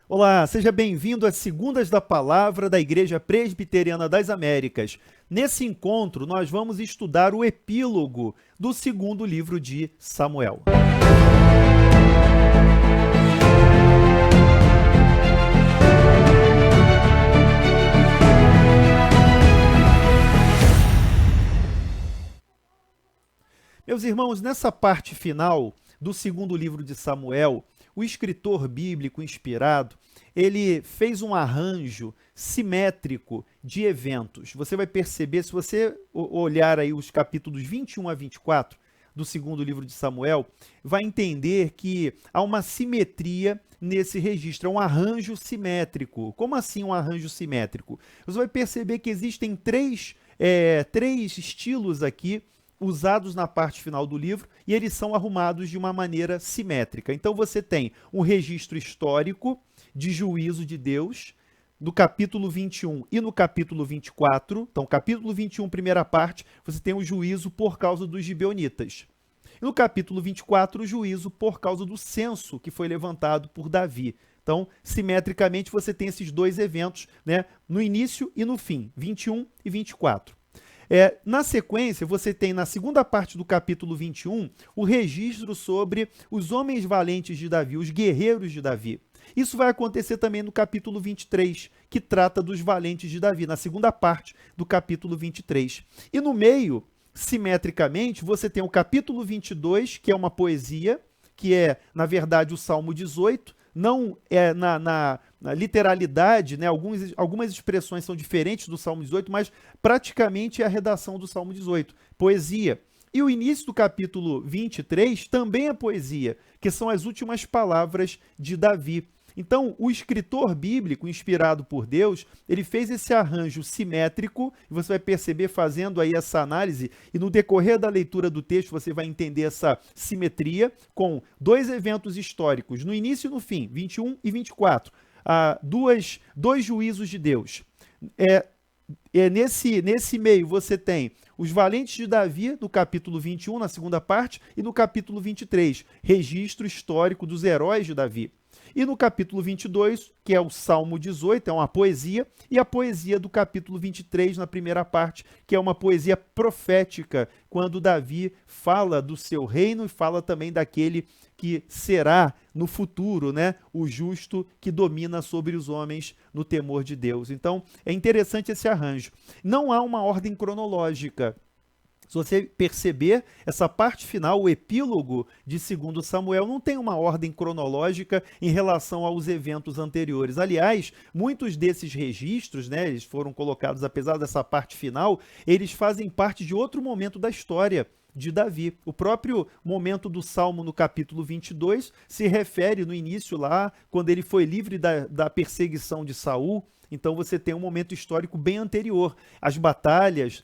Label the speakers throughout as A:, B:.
A: Olá, seja bem-vindo às Segundas da Palavra da Igreja Presbiteriana das Américas. Nesse encontro, nós vamos estudar o epílogo do segundo livro de Samuel. Meus irmãos, nessa parte final do segundo livro de Samuel, o escritor bíblico inspirado, ele fez um arranjo simétrico de eventos. Você vai perceber, se você olhar aí os capítulos 21 a 24 do segundo livro de Samuel, vai entender que há uma simetria nesse registro, é um arranjo simétrico. Como assim um arranjo simétrico? Você vai perceber que existem três estilos aqui, usados na parte final do livro, e eles são arrumados de uma maneira simétrica. Então você tem um registro histórico de juízo de Deus, no capítulo 21 e no capítulo 24. Então, capítulo 21, primeira parte, você tem o juízo por causa dos gibeonitas. E no capítulo 24, o juízo por causa do censo que foi levantado por Davi. Então, simetricamente, você tem esses dois eventos, né, no início e no fim, 21 e 24. Na sequência, você tem na segunda parte do capítulo 21 o registro sobre os homens valentes de Davi, os guerreiros de Davi. Isso vai acontecer também no capítulo 23, que trata dos valentes de Davi, na segunda parte do capítulo 23. E no meio, simetricamente, você tem o capítulo 22, que é uma poesia, que é, na verdade, o Salmo 18, não é na literalidade, né? Algumas expressões são diferentes do Salmo 18, mas praticamente é a redação do Salmo 18, poesia. E o início do capítulo 23 também é poesia, que são as últimas palavras de Davi. Então, o escritor bíblico, inspirado por Deus, ele fez esse arranjo simétrico, e você vai perceber fazendo aí essa análise, e no decorrer da leitura do texto você vai entender essa simetria, com dois eventos históricos, no início e no fim, 21 e 24, dois juízos de Deus. Nesse meio você tem os valentes de Davi, no capítulo 21, na segunda parte, e no capítulo 23, registro histórico dos heróis de Davi. E no capítulo 22, que é o Salmo 18, é uma poesia, e a poesia do capítulo 23, na primeira parte, que é uma poesia profética, quando Davi fala do seu reino e fala também daquele que será no futuro, né, o justo que domina sobre os homens no temor de Deus. Então, é interessante esse arranjo. Não há uma ordem cronológica. Se você perceber, essa parte final, o epílogo de 2 Samuel, não tem uma ordem cronológica em relação aos eventos anteriores. Aliás, muitos desses registros, né, eles foram colocados, apesar dessa parte final, eles fazem parte de outro momento da história de Davi. O próprio momento do Salmo no capítulo 22 se refere no início lá, quando ele foi livre da perseguição de Saul. Então você tem um momento histórico bem anterior. As batalhas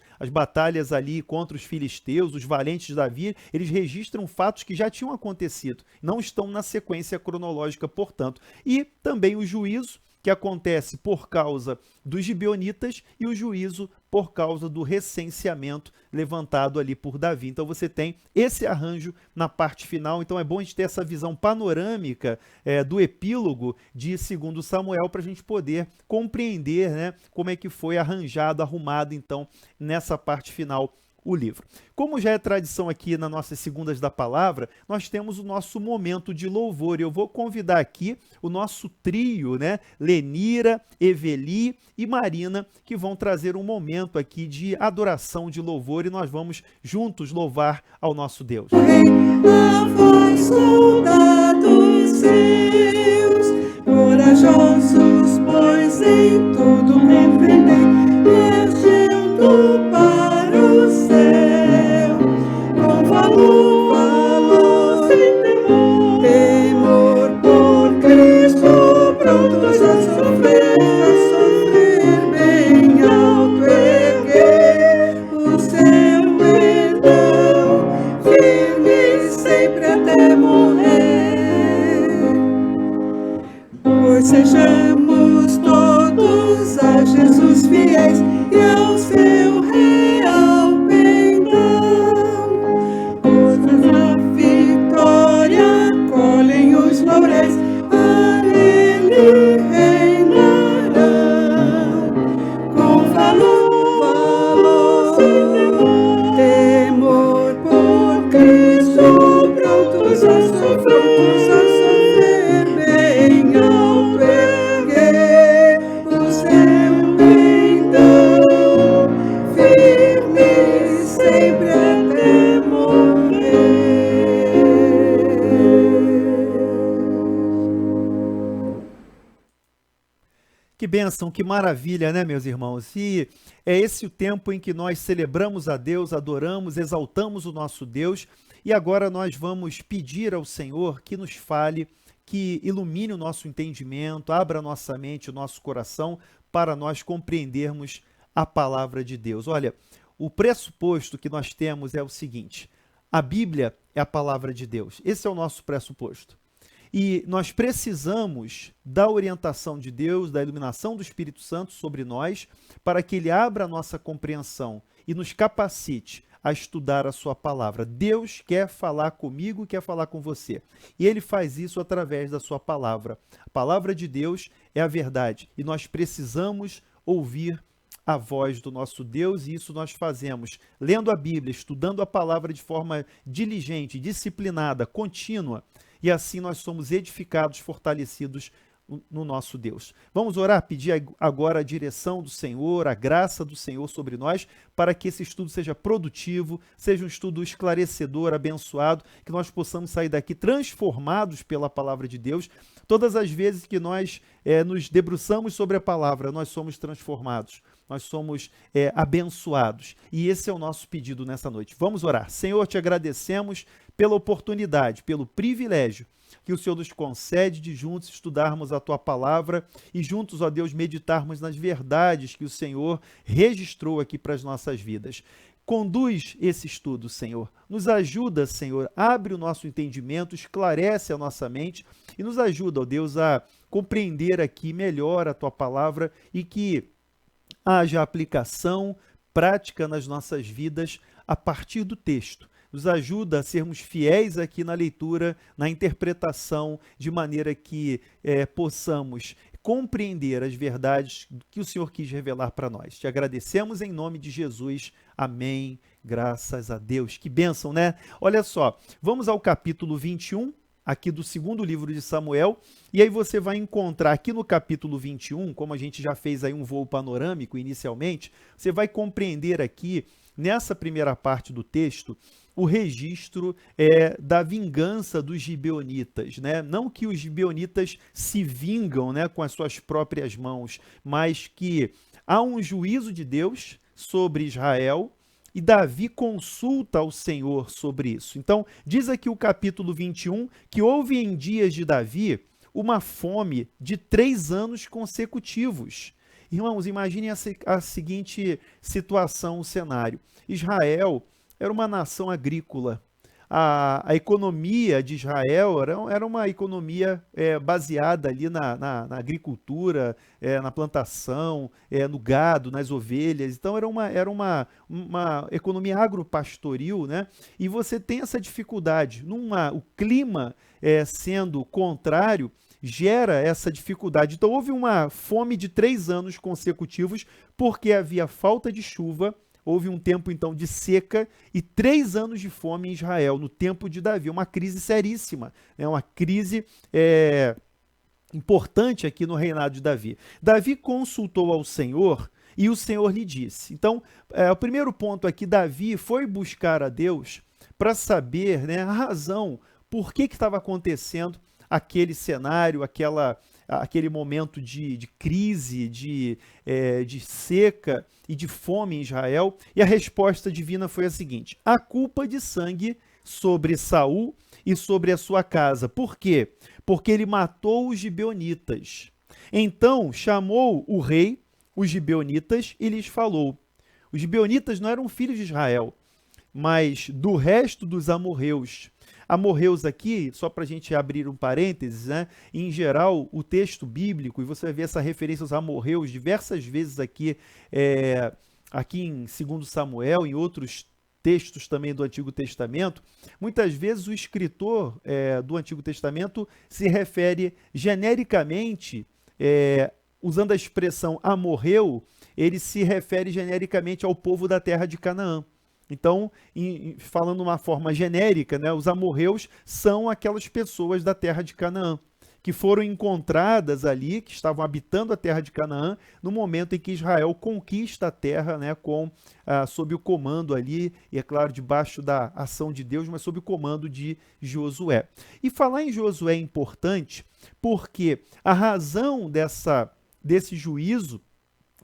A: ali contra os filisteus, os valentes de Davi, eles registram fatos que já tinham acontecido, não estão na sequência cronológica, portanto. E também o juízo, que acontece por causa dos gibeonitas, e o juízo por causa do recenseamento levantado ali por Davi. Então você tem esse arranjo na parte final. Então é bom a gente ter essa visão panorâmica do epílogo de 2 Samuel para a gente poder compreender, né, como é que foi arranjado, arrumado então nessa parte final o livro. Como já é tradição aqui nas nossas Segundas da Palavra, nós temos o nosso momento de louvor. Eu vou convidar aqui o nosso trio, né? Lenira, Eveli e Marina, que vão trazer um momento aqui de adoração, de louvor, e nós vamos juntos louvar ao nosso Deus.
B: A voz, soldados seus, corajosos, pois em tudo defendei, erguendo para o céu, com valor sem temor por Cristo, prontos a sofrer bem alto erguer o seu perdão, firme sempre até morrer. Pois sejamos todos a Jesus fiéis e ao seu real perdão. Outros a vitória colhem os lauréis, a ele
A: Que bênção, que maravilha, né, meus irmãos? E é esse o tempo em que nós celebramos a Deus, adoramos, exaltamos o nosso Deus, e agora nós vamos pedir ao Senhor que nos fale, que ilumine o nosso entendimento, abra a nossa mente, o nosso coração, para nós compreendermos a palavra de Deus. Olha, o pressuposto que nós temos é o seguinte: a Bíblia é a palavra de Deus. Esse é o nosso pressuposto. E nós precisamos da orientação de Deus, da iluminação do Espírito Santo sobre nós, para que Ele abra a nossa compreensão e nos capacite a estudar a sua palavra. Deus quer falar comigo, quer falar com você. E Ele faz isso através da sua palavra. A palavra de Deus é a verdade. E nós precisamos ouvir a voz do nosso Deus, e isso nós fazemos lendo a Bíblia, estudando a palavra de forma diligente, disciplinada, contínua. E assim nós somos edificados, fortalecidos no nosso Deus. Vamos orar, pedir agora a direção do Senhor, a graça do Senhor sobre nós, para que esse estudo seja produtivo, seja um estudo esclarecedor, abençoado, que nós possamos sair daqui transformados pela palavra de Deus. Todas as vezes que nós nos debruçamos sobre a palavra, nós somos transformados, nós somos abençoados. E esse é o nosso pedido nessa noite. Vamos orar. Senhor, te agradecemos pela oportunidade, pelo privilégio que o Senhor nos concede de juntos estudarmos a Tua palavra e juntos, ó Deus, meditarmos nas verdades que o Senhor registrou aqui para as nossas vidas. Conduz esse estudo, Senhor. Nos ajuda, Senhor. Abre o nosso entendimento, esclarece a nossa mente e nos ajuda, ó Deus, a compreender aqui melhor a Tua palavra e que haja aplicação prática nas nossas vidas a partir do texto. Nos ajuda a sermos fiéis aqui na leitura, na interpretação, de maneira que possamos compreender as verdades que o Senhor quis revelar para nós. Te agradecemos em nome de Jesus. Amém. Graças a Deus. Que bênção, né? Olha só, vamos ao capítulo 21, aqui do segundo livro de Samuel, e aí você vai encontrar aqui no capítulo 21, como a gente já fez aí um voo panorâmico inicialmente, você vai compreender aqui, nessa primeira parte do texto, o registro da vingança dos gibeonitas, né? Não que os gibeonitas se vingam, né, com as suas próprias mãos, mas que há um juízo de Deus sobre Israel e Davi consulta ao Senhor sobre isso. Então, diz aqui o capítulo 21 que houve em dias de Davi uma fome de 3 anos consecutivos. Irmãos, imaginem a seguinte situação, o cenário. Israel era uma nação agrícola. A economia de Israel era uma economia baseada ali na agricultura, na plantação, no gado, nas ovelhas. Então era uma economia agropastoril, né? E você tem essa dificuldade. O clima sendo contrário, gera essa dificuldade. Então houve uma fome de 3 anos consecutivos porque havia falta de chuva. Houve um tempo, então, de seca e 3 anos de fome em Israel, no tempo de Davi. Uma crise seríssima, uma crise importante aqui no reinado de Davi. Davi consultou ao Senhor e o Senhor lhe disse. Então, o primeiro ponto aqui, Davi foi buscar a Deus para saber, né, a razão, por que estava acontecendo aquele cenário, aquele momento de crise, de seca e de fome em Israel, e a resposta divina foi a seguinte: a culpa de sangue sobre Saul e sobre a sua casa. Por quê? Porque ele matou os gibeonitas. Então chamou o rei os gibeonitas e lhes falou. Os gibeonitas não eram filhos de Israel, mas do resto dos amorreus. Amorreus aqui, só para a gente abrir um parênteses, né? Em geral, o texto bíblico, e você vai ver essa referência aos amorreus diversas vezes aqui, aqui em 2 Samuel, em outros textos também do Antigo Testamento, muitas vezes o escritor do Antigo Testamento se refere genericamente, usando a expressão amorreu, ele se refere genericamente ao povo da terra de Canaã. Então, falando de uma forma genérica, né, os amorreus são aquelas pessoas da terra de Canaã, que foram encontradas ali, que estavam habitando a terra de Canaã, no momento em que Israel conquista a terra, né, sob o comando ali, e é claro, debaixo da ação de Deus, mas sob o comando de Josué. E falar em Josué é importante porque a razão dessa desse juízo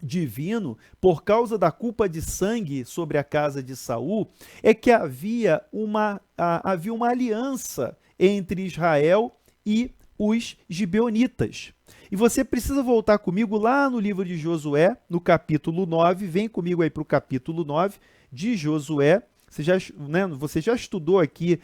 A: divino, por causa da culpa de sangue sobre a casa de Saul, é que havia uma aliança entre Israel e os gibeonitas. E você precisa voltar comigo lá no livro de Josué, no capítulo 9, vem comigo aí para o capítulo 9 de Josué. Você já estudou aqui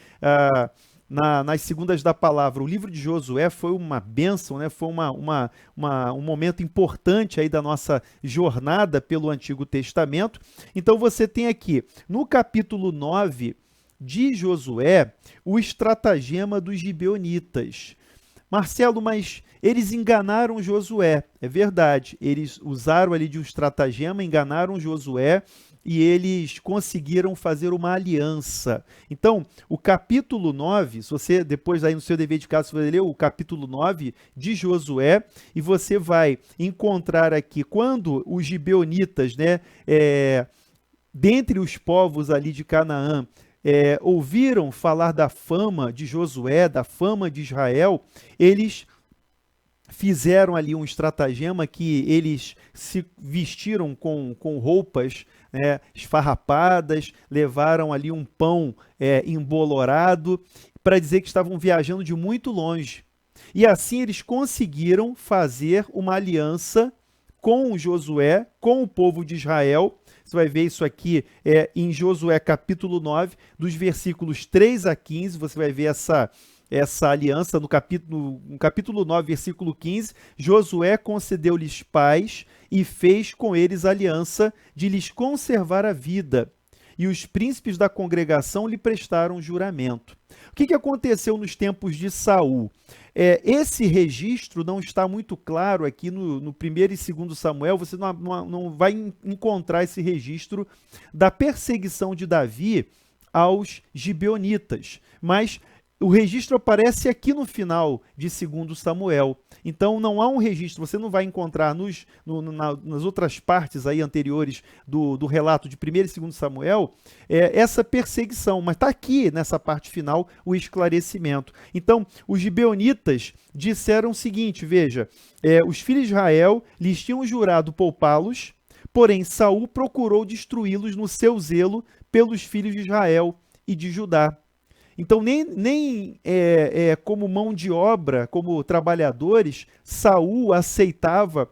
A: nas segundas da palavra. O livro de Josué foi uma bênção, né? Foi um momento importante aí da nossa jornada pelo Antigo Testamento. Então você tem aqui, no capítulo 9 de Josué, o estratagema dos gibeonitas. Marcelo, mas eles enganaram Josué. É verdade, eles usaram ali de um estratagema, enganaram Josué, e eles conseguiram fazer uma aliança. Então, o capítulo 9, se você depois aí no seu dever de casa, você vai ler o capítulo 9 de Josué, e você vai encontrar aqui, quando os gibeonitas, né, dentre os povos ali de Canaã, ouviram falar da fama de Josué, da fama de Israel, eles fizeram ali um estratagema que eles se vestiram com roupas, né, esfarrapadas, levaram ali um pão embolorado, para dizer que estavam viajando de muito longe. E assim eles conseguiram fazer uma aliança com Josué, com o povo de Israel. Você vai ver isso aqui em Josué capítulo 9, dos versículos 3 a 15, você vai ver essa aliança no capítulo 9, versículo 15. Josué concedeu-lhes paz e fez com eles aliança de lhes conservar a vida. E os príncipes da congregação lhe prestaram juramento. O que aconteceu nos tempos de Saul? Esse registro não está muito claro aqui no 1º e 2º Samuel. Você não vai encontrar esse registro da perseguição de Davi aos gibeonitas, mas o registro aparece aqui no final de 2º Samuel. Então não há um registro, você não vai encontrar nas outras partes aí anteriores do relato de 1º e 2º Samuel essa perseguição, mas está aqui nessa parte final o esclarecimento. Então os gibeonitas disseram o seguinte, veja, os filhos de Israel lhes tinham jurado poupá-los, porém Saul procurou destruí-los no seu zelo pelos filhos de Israel e de Judá. Então, nem como mão de obra, como trabalhadores, Saul aceitava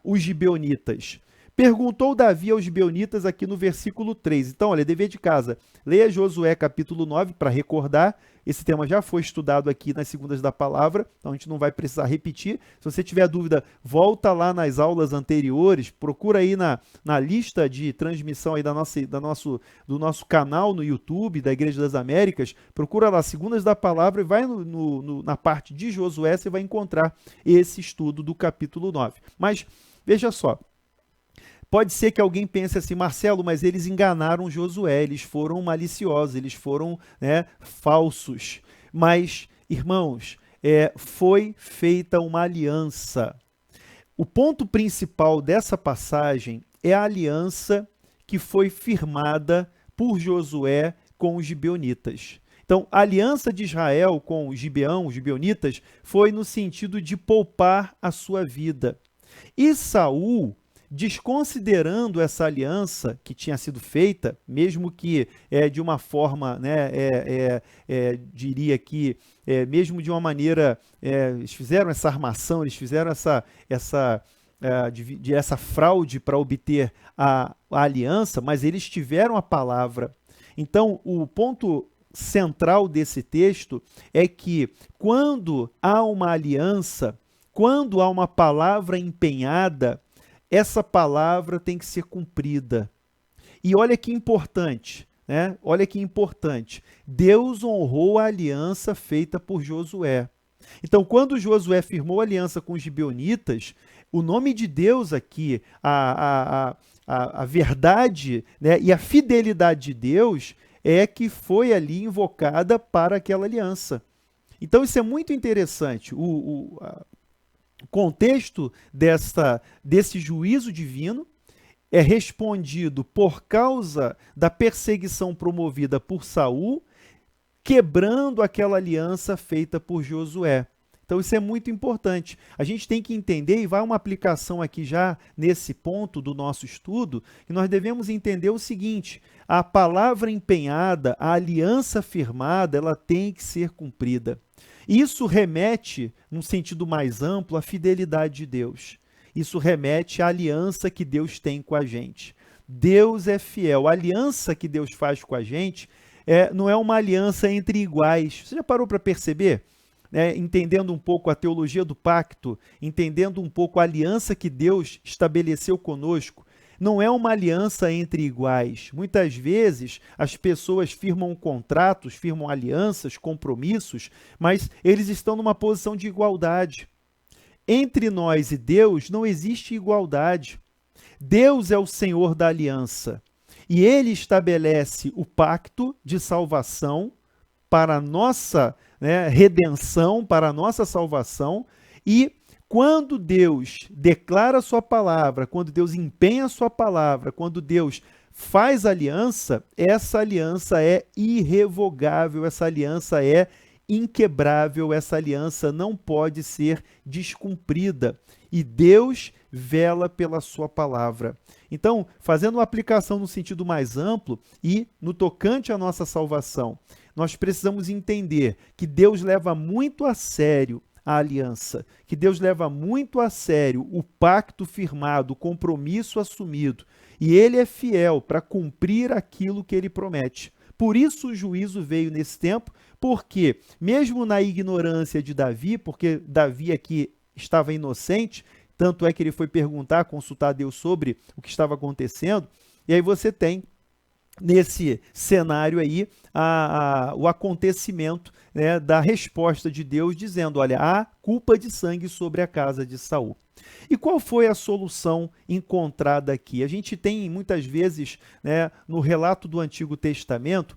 A: os gibeonitas. Perguntou Davi aos gibeonitas aqui no versículo 3. Então, olha, dever de casa. Leia Josué capítulo 9 para recordar. Esse tema já foi estudado aqui nas segundas da palavra, então a gente não vai precisar repetir. Se você tiver dúvida, volta lá nas aulas anteriores, procura aí na lista de transmissão aí do nosso canal no YouTube, da Igreja das Américas, procura lá segundas da palavra e vai na parte de Josué, você vai encontrar esse estudo do capítulo 9. Mas, veja só, pode ser que alguém pense assim, Marcelo, mas eles enganaram Josué, eles foram maliciosos, eles foram falsos. Mas, irmãos, foi feita uma aliança. O ponto principal dessa passagem é a aliança que foi firmada por Josué com os gibeonitas. Então, a aliança de Israel com os gibeonitas, foi no sentido de poupar a sua vida. E Saul, desconsiderando essa aliança que tinha sido feita, mesmo que de uma forma, diria que, mesmo de uma maneira, eles fizeram essa armação, eles fizeram essa fraude para obter a aliança, mas eles tiveram a palavra. Então, o ponto central desse texto é que quando há uma aliança, quando há uma palavra empenhada, essa palavra tem que ser cumprida. E olha que importante, né? Olha que importante. Deus honrou a aliança feita por Josué. Então, quando Josué firmou a aliança com os gibeonitas, o nome de Deus aqui, a verdade, né, e a fidelidade de Deus é que foi ali invocada para aquela aliança. Então, isso é muito interessante. O contexto desse juízo divino é respondido por causa da perseguição promovida por Saul, quebrando aquela aliança feita por Josué. Então isso é muito importante. A gente tem que entender, e vai uma aplicação aqui já nesse ponto do nosso estudo, que nós devemos entender o seguinte: a palavra empenhada, a aliança firmada, ela tem que ser cumprida. Isso remete, num sentido mais amplo, à fidelidade de Deus. Isso remete à aliança que Deus tem com a gente. Deus é fiel. A aliança que Deus faz com a gente não é uma aliança entre iguais. Você já parou para perceber? Entendendo um pouco a teologia do pacto, entendendo um pouco a aliança que Deus estabeleceu conosco, não é uma aliança entre iguais. Muitas vezes as pessoas firmam contratos, firmam alianças, compromissos, mas eles estão numa posição de igualdade. Entre nós e Deus não existe igualdade. Deus é o Senhor da aliança e Ele estabelece o pacto de salvação para a nossa redenção, para a nossa salvação, e quando Deus declara a sua palavra, quando Deus empenha a sua palavra, quando Deus faz aliança, essa aliança é irrevogável, essa aliança é inquebrável, essa aliança não pode ser descumprida. E Deus vela pela sua palavra. Então, fazendo uma aplicação no sentido mais amplo e no tocante à nossa salvação, nós precisamos entender que Deus leva muito a sério a aliança, que Deus leva muito a sério o pacto firmado, o compromisso assumido, e Ele é fiel para cumprir aquilo que Ele promete. Por isso o juízo veio nesse tempo, porque mesmo na ignorância de Davi, porque Davi aqui estava inocente, tanto é que ele foi perguntar, consultar a Deus sobre o que estava acontecendo, e aí você tem nesse cenário aí o acontecimento da resposta de Deus dizendo, olha, há culpa de sangue sobre a casa de Saul. E qual foi a solução encontrada aqui? A gente tem muitas vezes no relato do Antigo Testamento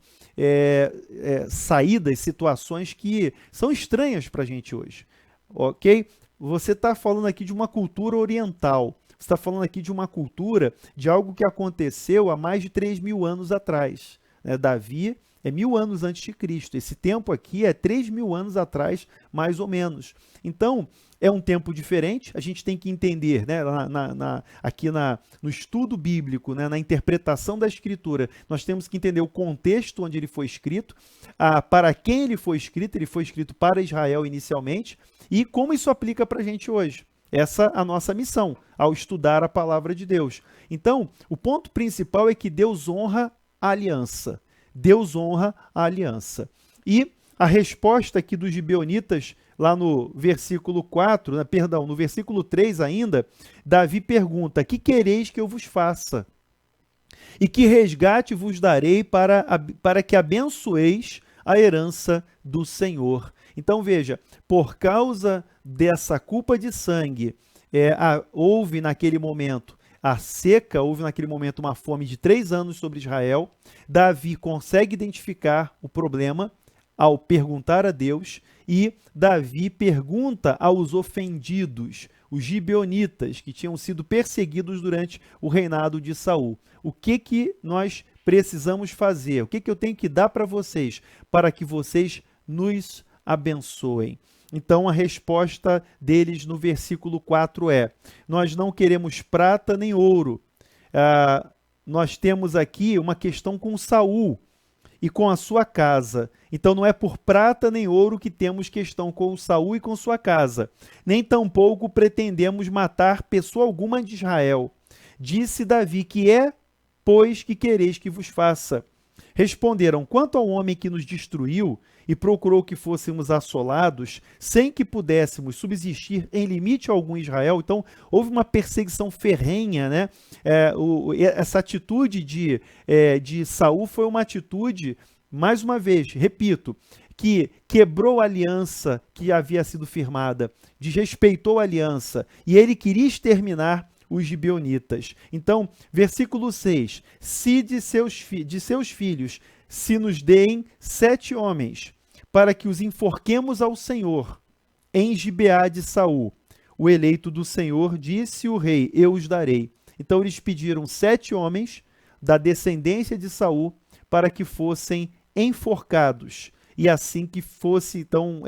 A: saídas, situações que são estranhas para a gente hoje, ok? Você está falando aqui de uma cultura oriental, você está falando aqui de uma cultura, de algo que aconteceu há mais de 3.000 anos atrás. Davi é 1.000 anos antes de Cristo. Esse tempo aqui é 3.000 anos atrás, mais ou menos. Então, é um tempo diferente. A gente tem que entender, aqui no estudo bíblico, na interpretação da Escritura, nós temos que entender o contexto onde ele foi escrito, para quem ele foi escrito para Israel inicialmente, e como isso aplica para a gente hoje. Essa é a nossa missão, ao estudar a palavra de Deus. Então, o ponto principal é que Deus honra a aliança. Deus honra a aliança. E a resposta aqui dos gibeonitas, lá no versículo 4, no versículo 3 ainda, Davi pergunta, que quereis que eu vos faça? E que resgate vos darei para que abençoeis a herança do Senhor. Então veja, por causa dessa culpa de sangue, houve naquele momento a seca, houve naquele momento uma fome de 3 anos sobre Israel. Davi consegue identificar o problema ao perguntar a Deus, e Davi pergunta aos ofendidos, os gibeonitas, que tinham sido perseguidos durante o reinado de Saul. O que nós precisamos fazer? O que eu tenho que dar para vocês, para que vocês nos abençoem? Então a resposta deles no versículo 4 é, nós não queremos prata nem ouro. Nós temos aqui uma questão com Saul e com a sua casa. Então não é por prata nem ouro que temos questão com Saul e com sua casa. Nem tampouco pretendemos matar pessoa alguma de Israel. Disse Davi, que é, pois, que quereis que vos faça? Responderam, quanto ao homem que nos destruiu e procurou que fôssemos assolados, sem que pudéssemos subsistir em limite algum em Israel. Então, houve uma perseguição ferrenha, essa atitude de Saul foi uma atitude, mais uma vez, repito, que quebrou a aliança que havia sido firmada, desrespeitou a aliança, e ele queria exterminar os gibeonitas. Então, versículo 6, se de seus filhos se nos deem 7 homens, para que os enforquemos ao Senhor, em Gibeá de Saul. O eleito do Senhor disse o rei, eu os darei. Então eles pediram 7 homens da descendência de Saul, para que fossem enforcados. e assim que fosse, então,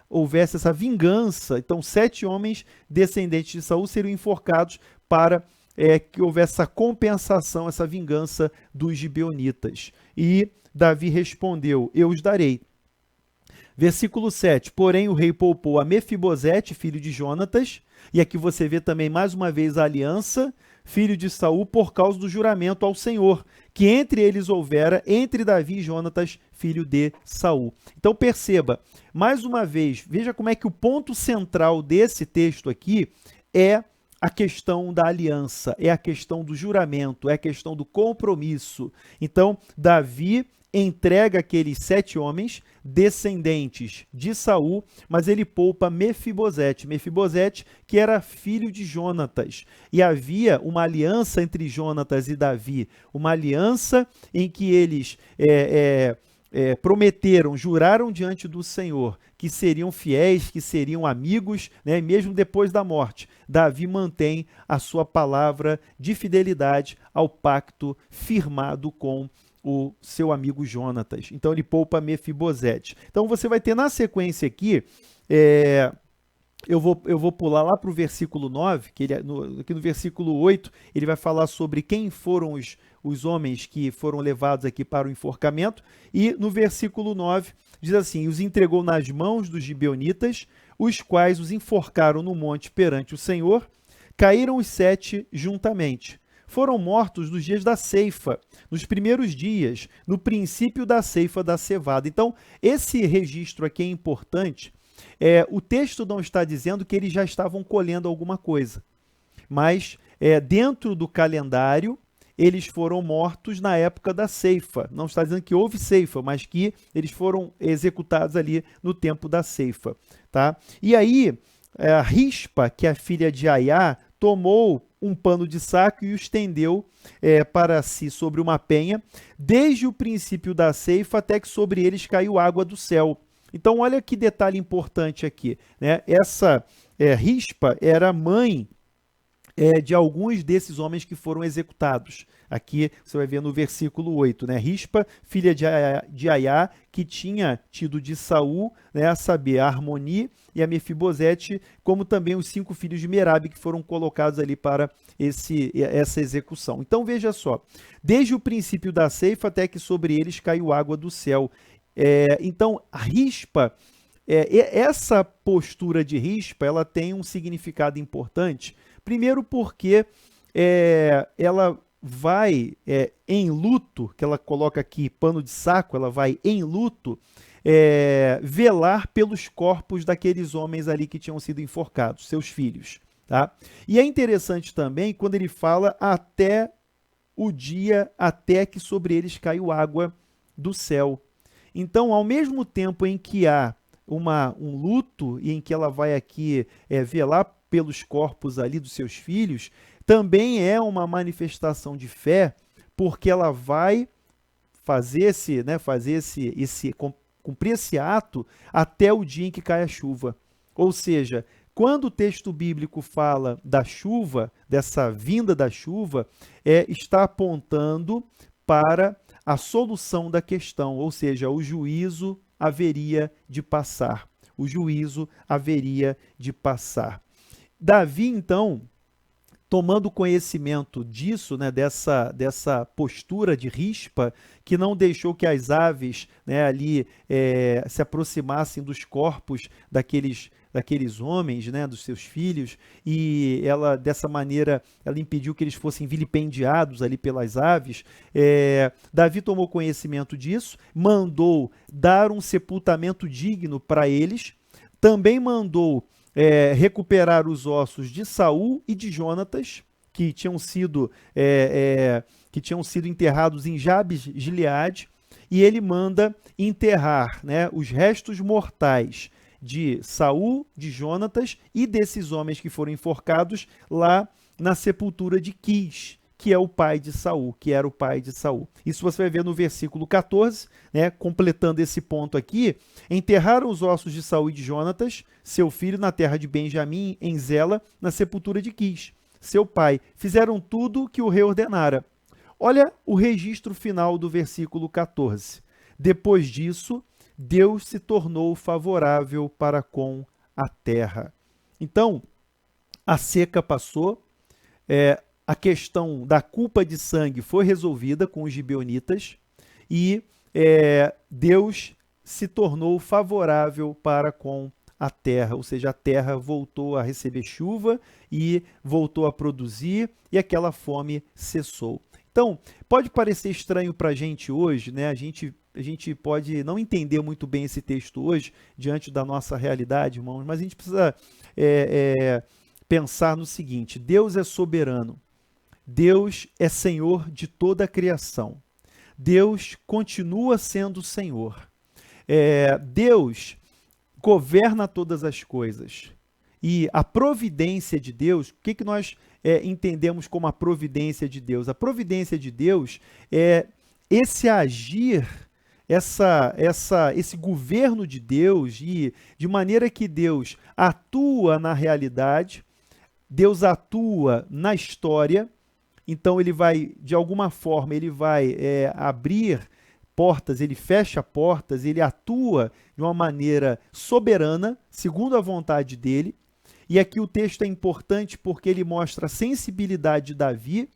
A: houvesse essa vingança. Então, 7 homens descendentes de Saul seriam enforcados para que houvesse essa compensação, essa vingança dos gibeonitas. E Davi respondeu: eu os darei. Versículo 7, porém o rei poupou a Mefibosete, filho de Jonatas, e aqui você vê também mais uma vez a aliança, filho de Saul, por causa do juramento ao Senhor, que entre eles houvera, entre Davi e Jonatas, filho de Saul. Então perceba, mais uma vez, veja como é que o ponto central desse texto aqui é a questão da aliança, é a questão do juramento, é a questão do compromisso. Então, Davi entrega aqueles 7 homens descendentes de Saul, mas ele poupa Mefibosete. Mefibosete, que era filho de Jonatas. E havia uma aliança entre Jonatas e Davi, uma aliança em que eles prometeram, juraram diante do Senhor que seriam fiéis, que seriam amigos, né? Mesmo depois da morte. Davi mantém a sua palavra de fidelidade ao pacto firmado com o seu amigo Jonatas. Então ele poupa Mefibosete. Então você vai ter na sequência aqui, eu vou pular lá para o versículo 9, que aqui no versículo 8, ele vai falar sobre quem foram os homens que foram levados aqui para o enforcamento, e no versículo 9 diz assim: os entregou nas mãos dos gibeonitas, os quais os enforcaram no monte perante o Senhor, caíram os 7 juntamente. Foram mortos nos dias da ceifa, nos primeiros dias, no princípio da ceifa da cevada. Então, esse registro aqui é importante. O texto não está dizendo que eles já estavam colhendo alguma coisa, mas dentro do calendário, eles foram mortos na época da ceifa. Não está dizendo que houve ceifa, mas que eles foram executados ali no tempo da ceifa. Tá? E aí, a Rispa, que é a filha de Aiá, tomou um pano de saco e o estendeu para si sobre uma penha, desde o princípio da ceifa até que sobre eles caiu água do céu. Então, olha que detalhe importante aqui, né? Essa Rispa era mãe de alguns desses homens que foram executados. Aqui você vai ver no versículo 8, né? Rispa, filha de Aiá, que tinha tido de Saul, né, a saber, a Armoni e a Mefibosete, como também os 5 filhos de Merabe que foram colocados ali para essa execução. Então veja só, desde o princípio da ceifa até que sobre eles caiu água do céu. Então a Rispa, essa postura de Rispa, ela tem um significado importante. Primeiro porque ela vai em luto, que ela coloca aqui pano de saco, ela vai em luto velar pelos corpos daqueles homens ali que tinham sido enforcados, seus filhos. Tá? E é interessante também quando ele fala até o dia, até que sobre eles caiu água do céu. Então, ao mesmo tempo em que há um luto e em que ela vai aqui velar pelos corpos ali dos seus filhos, também é uma manifestação de fé, porque ela vai cumprir esse ato até o dia em que cai a chuva. Ou seja, quando o texto bíblico fala da chuva, dessa vinda da chuva, está apontando para a solução da questão, ou seja, o juízo haveria de passar. O juízo haveria de passar. Davi, então, tomando conhecimento disso, né, dessa postura de Rispa, que não deixou que as aves, né, ali se aproximassem dos corpos daqueles homens, né, dos seus filhos, e ela, dessa maneira, ela impediu que eles fossem vilipendiados ali pelas aves. Davi tomou conhecimento disso, mandou dar um sepultamento digno para eles, também mandou recuperar os ossos de Saul e de Jonatas, que tinham sido enterrados em Jabes-Gileade, e ele manda enterrar, né, os restos mortais de Saul, de Jonatas e desses homens que foram enforcados lá na sepultura de Quis, que é o pai de Saul, que era o pai de Saul. Isso você vai ver no versículo 14, né, completando esse ponto aqui. Enterraram os ossos de Saul e de Jonatas, seu filho, na terra de Benjamim, em Zela, na sepultura de Quis, seu pai. Fizeram tudo o que o rei ordenara. Olha o registro final do versículo 14. Depois disso, Deus se tornou favorável para com a terra. Então, a seca passou, a questão da culpa de sangue foi resolvida com os gibeonitas e Deus se tornou favorável para com a terra, ou seja, a terra voltou a receber chuva e voltou a produzir e aquela fome cessou. Então, pode parecer estranho para a gente hoje, né? A gente pode não entender muito bem esse texto hoje, diante da nossa realidade, irmãos, mas a gente precisa pensar no seguinte: Deus é soberano, Deus é Senhor de toda a criação, Deus continua sendo Senhor, Deus governa todas as coisas. E a providência de Deus, o que nós entendemos como a providência de Deus? A providência de Deus é esse agir, esse governo de Deus, e de maneira que Deus atua na realidade, Deus atua na história. Então ele vai, de alguma forma, ele vai abrir portas, ele fecha portas, ele atua de uma maneira soberana, segundo a vontade dele. E aqui o texto é importante porque ele mostra a sensibilidade de Davi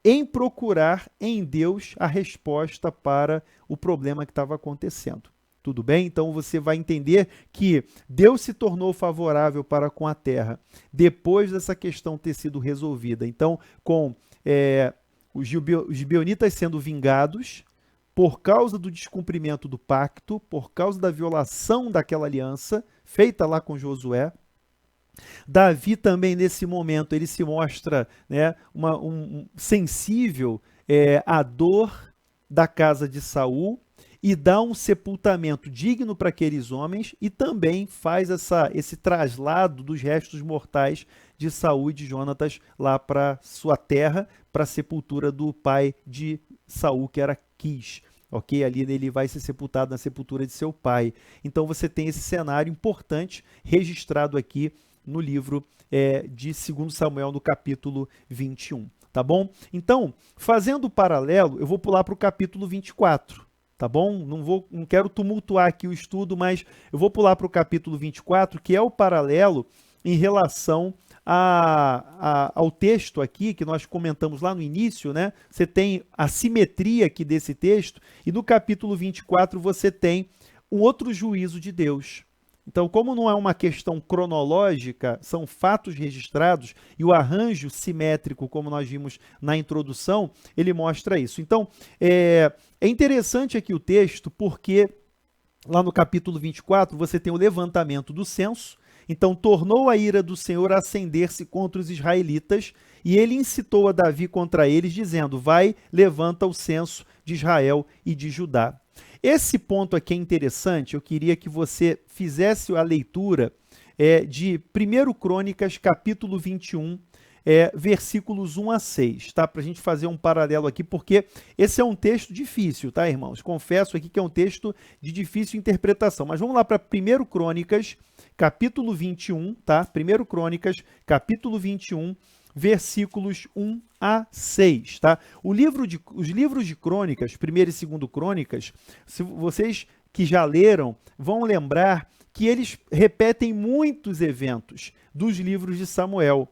A: em procurar em Deus a resposta para o problema que estava acontecendo. Tudo bem? Então você vai entender que Deus se tornou favorável para com a terra depois dessa questão ter sido resolvida. Então, com os gibeonitas sendo vingados por causa do descumprimento do pacto, por causa da violação daquela aliança feita lá com Josué, Davi também, nesse momento, ele se mostra, né, sensível à dor da casa de Saul e dá um sepultamento digno para aqueles homens e também faz esse traslado dos restos mortais de Saul e de Jonatas lá para sua terra, para a sepultura do pai de Saul, que era Quis. Ok? Ali ele vai ser sepultado na sepultura de seu pai. Então você tem esse cenário importante registrado aqui no livro de 2 Samuel, no capítulo 21, tá bom? Então, fazendo o paralelo, eu vou pular para o capítulo 24, tá bom? Não quero tumultuar aqui o estudo, mas eu vou pular para o capítulo 24, que é o paralelo em relação ao texto aqui, que nós comentamos lá no início, né? Você tem a simetria aqui desse texto, e no capítulo 24 você tem um outro juízo de Deus. Então, como não é uma questão cronológica, são fatos registrados, e o arranjo simétrico, como nós vimos na introdução, ele mostra isso. Então, é interessante aqui o texto, porque lá no capítulo 24 você tem o levantamento do censo. Então, tornou a ira do Senhor a acender-se contra os israelitas, e ele incitou a Davi contra eles, dizendo: vai, levanta o censo de Israel e de Judá. Esse ponto aqui é interessante, eu queria que você fizesse a leitura de 1 Crônicas, capítulo 21, versículos 1 a 6, tá? Para a gente fazer um paralelo aqui, porque esse é um texto difícil, tá, irmãos? Confesso aqui que é um texto de difícil interpretação, mas vamos lá para 1 Crônicas, capítulo 21, tá? 1 Crônicas, capítulo 21, versículos 1 a 6, tá? Os livros de Crônicas, 1 e 2 Crônicas, se vocês que já leram, vão lembrar que eles repetem muitos eventos dos livros de Samuel.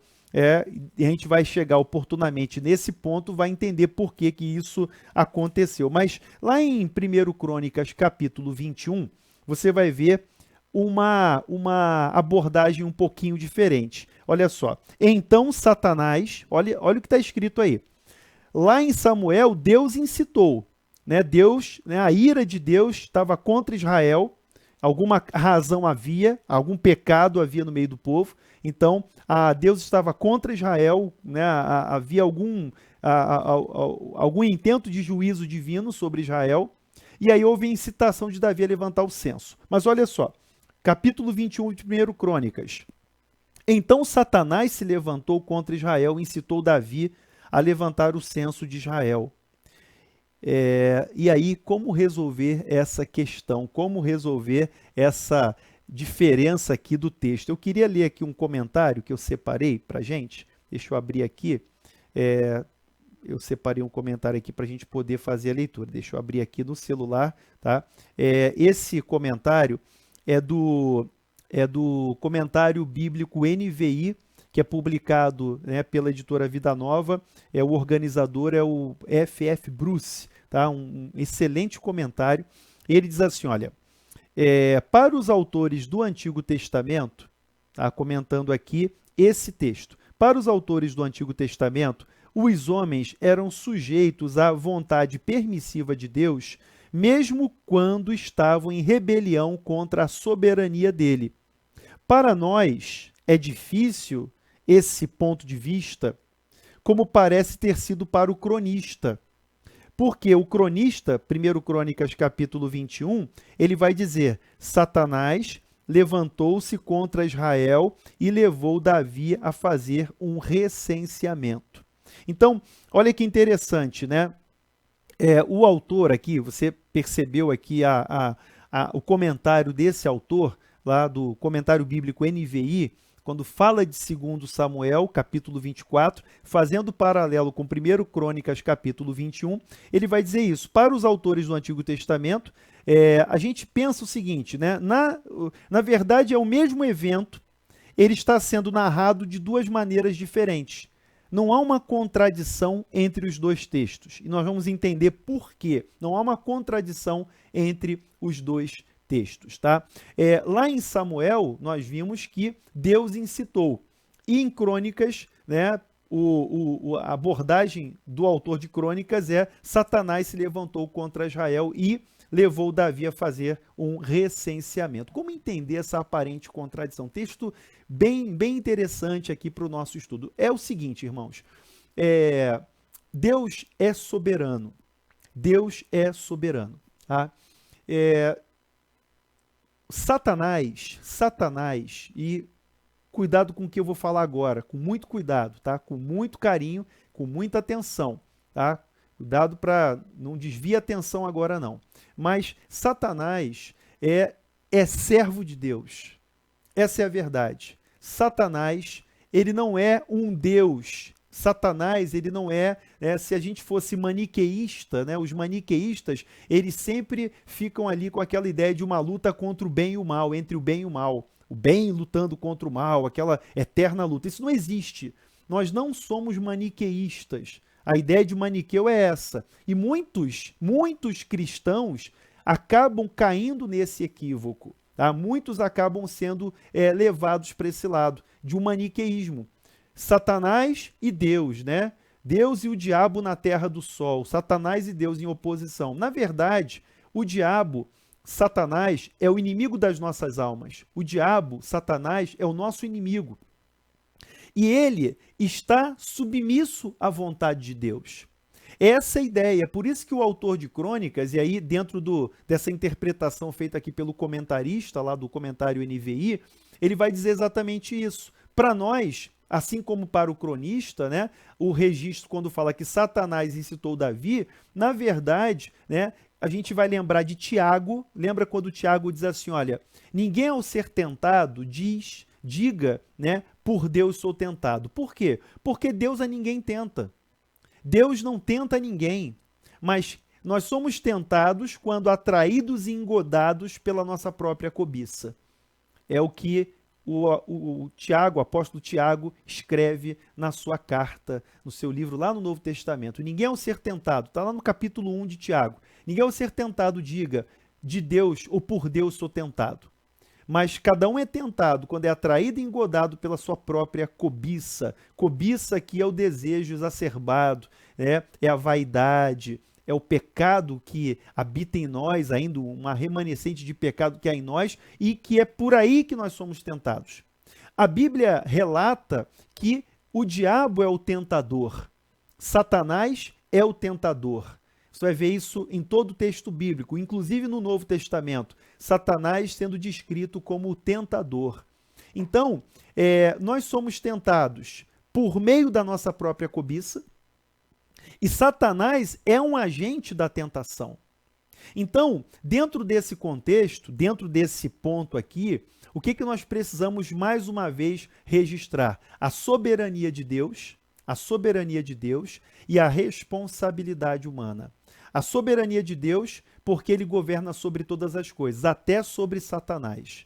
A: E a gente vai chegar oportunamente nesse ponto, vai entender por que isso aconteceu. Mas lá em 1 Crônicas, capítulo 21, você vai ver uma abordagem um pouquinho diferente. Olha só. Então Satanás, olha o que está escrito aí. Lá em Samuel, Deus incitou, né? Deus, né, a ira de Deus estava contra Israel, alguma razão havia, algum pecado havia no meio do povo. Então, Deus estava contra Israel, né? Havia algum intento de juízo divino sobre Israel. E aí houve a incitação de Davi a levantar o censo. Mas olha só, capítulo 21 de 1 Crônicas. Então Satanás se levantou contra Israel e incitou Davi a levantar o censo de Israel. E aí, como resolver essa questão? Como resolver essa diferença aqui do texto? Eu queria ler aqui um comentário que eu separei para a gente. Deixa eu abrir aqui. eu separei um comentário aqui para a gente poder fazer a leitura. Deixa eu abrir aqui no celular, tá? Esse comentário é do comentário bíblico NVI, que é publicado, né, pela editora Vida Nova. O organizador é o F.F. Bruce, tá? Um excelente comentário. Ele diz assim, olha, para os autores do Antigo Testamento, tá, comentando aqui esse texto, para os autores do Antigo Testamento, os homens eram sujeitos à vontade permissiva de Deus, mesmo quando estavam em rebelião contra a soberania dele. Para nós, é difícil esse ponto de vista, como parece ter sido para o cronista. Porque o cronista, 1 Crônicas capítulo 21, ele vai dizer, Satanás levantou-se contra Israel e levou Davi a fazer um recenseamento. Então, olha que interessante, né? O autor aqui, você percebeu aqui o comentário desse autor, lá do comentário bíblico NVI, quando fala de 2 Samuel, capítulo 24, fazendo paralelo com 1 Crônicas, capítulo 21, ele vai dizer isso. Para os autores do Antigo Testamento, a gente pensa o seguinte, né? Na verdade, é o mesmo evento, ele está sendo narrado de duas maneiras diferentes. Não há uma contradição entre os dois textos. E nós vamos entender por quê. Não há uma contradição entre os dois textos, tá? Lá em Samuel, nós vimos que Deus incitou. E em Crônicas, né, a abordagem do autor de Crônicas é Satanás se levantou contra Israel e levou Davi a fazer um recenseamento. Como entender essa aparente contradição? Texto bem interessante aqui para o nosso estudo. É o seguinte, irmãos, Deus é soberano. Deus é soberano, tá? Satanás, e cuidado com o que eu vou falar agora, com muito cuidado, tá? Com muito carinho, com muita atenção, tá? Cuidado para não desviar a atenção agora não. Mas Satanás é servo de Deus. Essa é a verdade. Satanás, ele não é um Deus. Satanás, ele não é, se a gente fosse maniqueísta, né, os maniqueístas, eles sempre ficam ali com aquela ideia de uma luta contra o bem e o mal, entre o bem e o mal. O bem lutando contra o mal, aquela eterna luta. Isso não existe. Nós não somos maniqueístas. A ideia de maniqueu é essa. E muitos cristãos acabam caindo nesse equívoco. Tá? Muitos acabam sendo levados para esse lado, de um maniqueísmo. Satanás e Deus, né? Deus e o diabo na terra do sol. Satanás e Deus em oposição. Na verdade, o diabo, Satanás, é o inimigo das nossas almas. O diabo, Satanás, é o nosso inimigo. E ele está submisso à vontade de Deus. Essa é a ideia. Por isso que o autor de Crônicas, e aí dentro dessa interpretação feita aqui pelo comentarista, lá do comentário NVI, ele vai dizer exatamente isso. Para nós, assim como para o cronista, né, o registro quando fala que Satanás incitou Davi, na verdade, né, a gente vai lembrar de Tiago. Lembra quando Tiago diz assim, olha, ninguém ao ser tentado diga, né, por Deus sou tentado. Por quê? Porque Deus a ninguém tenta. Deus não tenta ninguém, mas nós somos tentados quando atraídos e engodados pela nossa própria cobiça. É o que o apóstolo Tiago escreve na sua carta, no seu livro lá no Novo Testamento. Ninguém ao ser tentado, está lá no capítulo 1 de Tiago, ninguém ao ser tentado diga de Deus ou por Deus sou tentado. Mas cada um é tentado quando é atraído e engodado pela sua própria cobiça. Cobiça que é o desejo exacerbado, né? É a vaidade, é o pecado que habita em nós, ainda uma remanescente de pecado que há em nós e que é por aí que nós somos tentados. A Bíblia relata que o diabo é o tentador, Satanás é o tentador. Você vai ver isso em todo o texto bíblico, inclusive no Novo Testamento, Satanás sendo descrito como o tentador. Então, nós somos tentados por meio da nossa própria cobiça, e Satanás é um agente da tentação. Então, dentro desse contexto, dentro desse ponto aqui, o que nós precisamos mais uma vez registrar? A soberania de Deus, a soberania de Deus e a responsabilidade humana. A soberania de Deus, porque ele governa sobre todas as coisas, até sobre Satanás.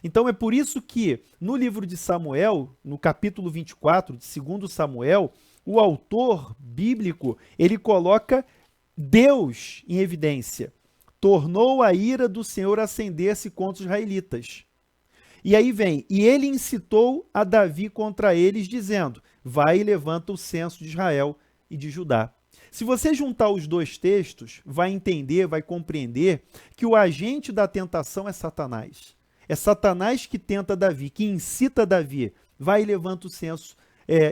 A: Então é por isso que no livro de Samuel, no capítulo 24 de 2 Samuel, o autor bíblico, ele coloca Deus em evidência. Tornou a ira do Senhor acender-se contra os israelitas. E aí vem, e ele incitou a Davi contra eles, dizendo, vai e levanta o censo de Israel e de Judá. Se você juntar os dois textos, vai entender, vai compreender que o agente da tentação é Satanás. É Satanás que tenta Davi, que incita Davi, vai e levanta o censo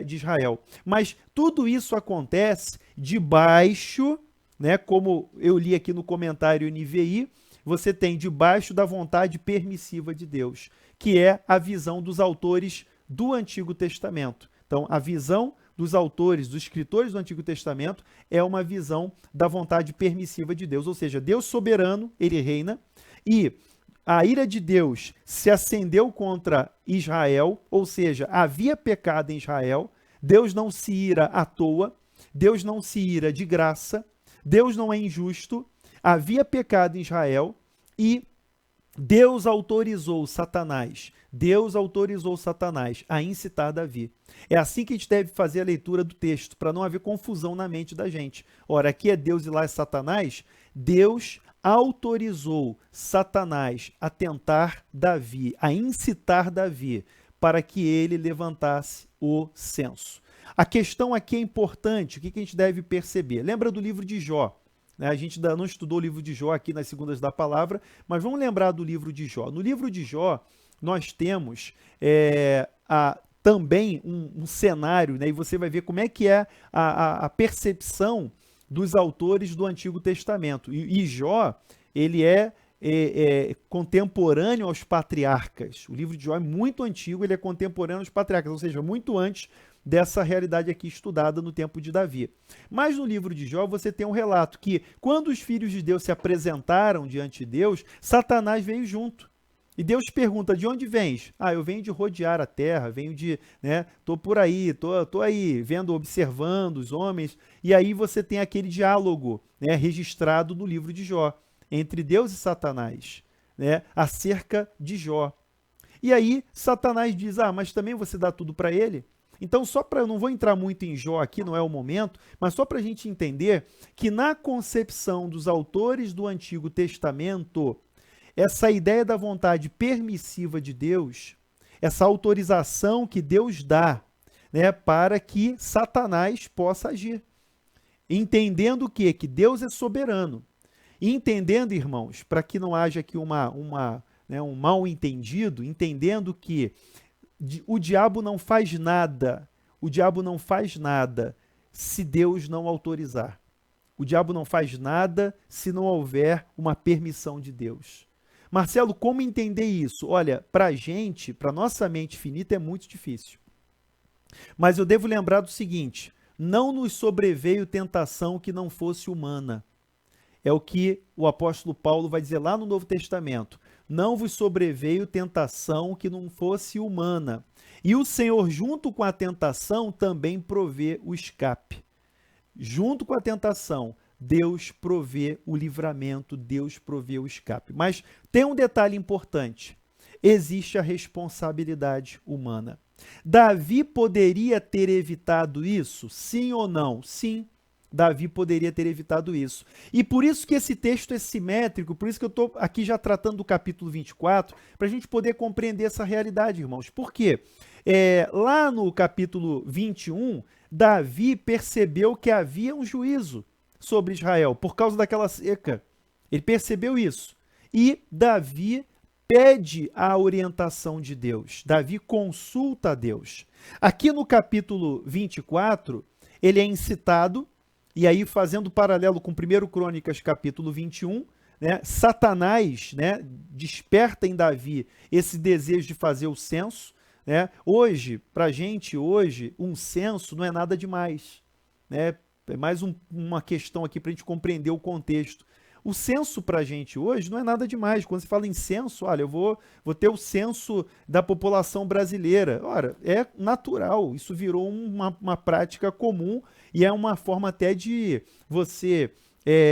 A: de Israel. Mas tudo isso acontece debaixo, né, como eu li aqui no comentário NVI, você tem debaixo da vontade permissiva de Deus, que é a visão dos autores do Antigo Testamento. Então, a visão dos autores, dos escritores do Antigo Testamento, é uma visão da vontade permissiva de Deus, ou seja, Deus soberano, ele reina, e a ira de Deus se acendeu contra Israel, ou seja, havia pecado em Israel, Deus não se ira à toa, Deus não se ira de graça, Deus não é injusto, havia pecado em Israel e Deus autorizou Satanás a incitar Davi. É assim que a gente deve fazer a leitura do texto, para não haver confusão na mente da gente. Ora, aqui é Deus e lá é Satanás. Deus autorizou Satanás a tentar Davi, a incitar Davi, para que ele levantasse o censo. A questão aqui é importante, o que a gente deve perceber? Lembra do livro de Jó? A gente ainda não estudou o livro de Jó aqui nas segundas da palavra, mas vamos lembrar do livro de Jó. No livro de Jó, nós temos também um cenário, né? E você vai ver como é que é a percepção dos autores do Antigo Testamento. E Jó, ele é contemporâneo aos patriarcas. O livro de Jó é muito antigo, ele é contemporâneo aos patriarcas, ou seja, muito antes dessa realidade aqui estudada no tempo de Davi. Mas no livro de Jó você tem um relato que quando os filhos de Deus se apresentaram diante de Deus, Satanás veio junto. E Deus pergunta, de onde vens? Eu venho de rodear a terra, venho de, tô por aí, tô aí, vendo, observando os homens. E aí você tem aquele diálogo, registrado no livro de Jó, entre Deus e Satanás, acerca de Jó. E aí Satanás diz, mas também você dá tudo para ele? Então, eu não vou entrar muito em Jó aqui, não é o momento, mas só para a gente entender que na concepção dos autores do Antigo Testamento, essa ideia da vontade permissiva de Deus, essa autorização que Deus dá, para que Satanás possa agir. Entendendo o quê? Que Deus é soberano. E entendendo, irmãos, para que não haja aqui um mal entendido, entendendo que o diabo não faz nada se Deus não autorizar. O diabo não faz nada se não houver uma permissão de Deus. Marcelo, como entender isso? Olha, para a gente, para nossa mente finita é muito difícil. Mas eu devo lembrar do seguinte, não nos sobreveio tentação que não fosse humana. É o que o apóstolo Paulo vai dizer lá no Novo Testamento. Não vos sobreveio tentação que não fosse humana. E o Senhor, junto com a tentação, também provê o escape. Junto com a tentação, Deus provê o livramento, Deus provê o escape. Mas tem um detalhe importante. Existe a responsabilidade humana. Davi poderia ter evitado isso? Sim ou não? Sim. Davi poderia ter evitado isso. E por isso que esse texto é simétrico, por isso que eu estou aqui já tratando do capítulo 24, para a gente poder compreender essa realidade, irmãos. Por quê? Lá no capítulo 21, Davi percebeu que havia um juízo sobre Israel, por causa daquela seca. Ele percebeu isso. E Davi pede a orientação de Deus. Davi consulta a Deus. Aqui no capítulo 24, ele é incitado. E aí, fazendo paralelo com 1 Crônicas, capítulo 21, Satanás desperta em Davi esse desejo de fazer o censo. Hoje, para a gente, um censo não é nada demais. É mais uma questão aqui para a gente compreender o contexto. O censo para a gente hoje não é nada demais. Quando se fala em censo, olha, eu vou ter o censo da população brasileira. Ora, é natural, isso virou uma prática comum e é uma forma até de você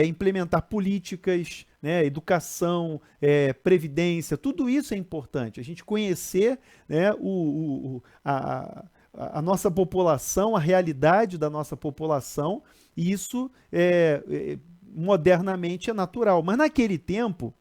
A: implementar políticas, né, educação, previdência, tudo isso é importante. A gente conhecer, né, a nossa população, a realidade da nossa população, e isso modernamente é natural. Mas naquele tempo,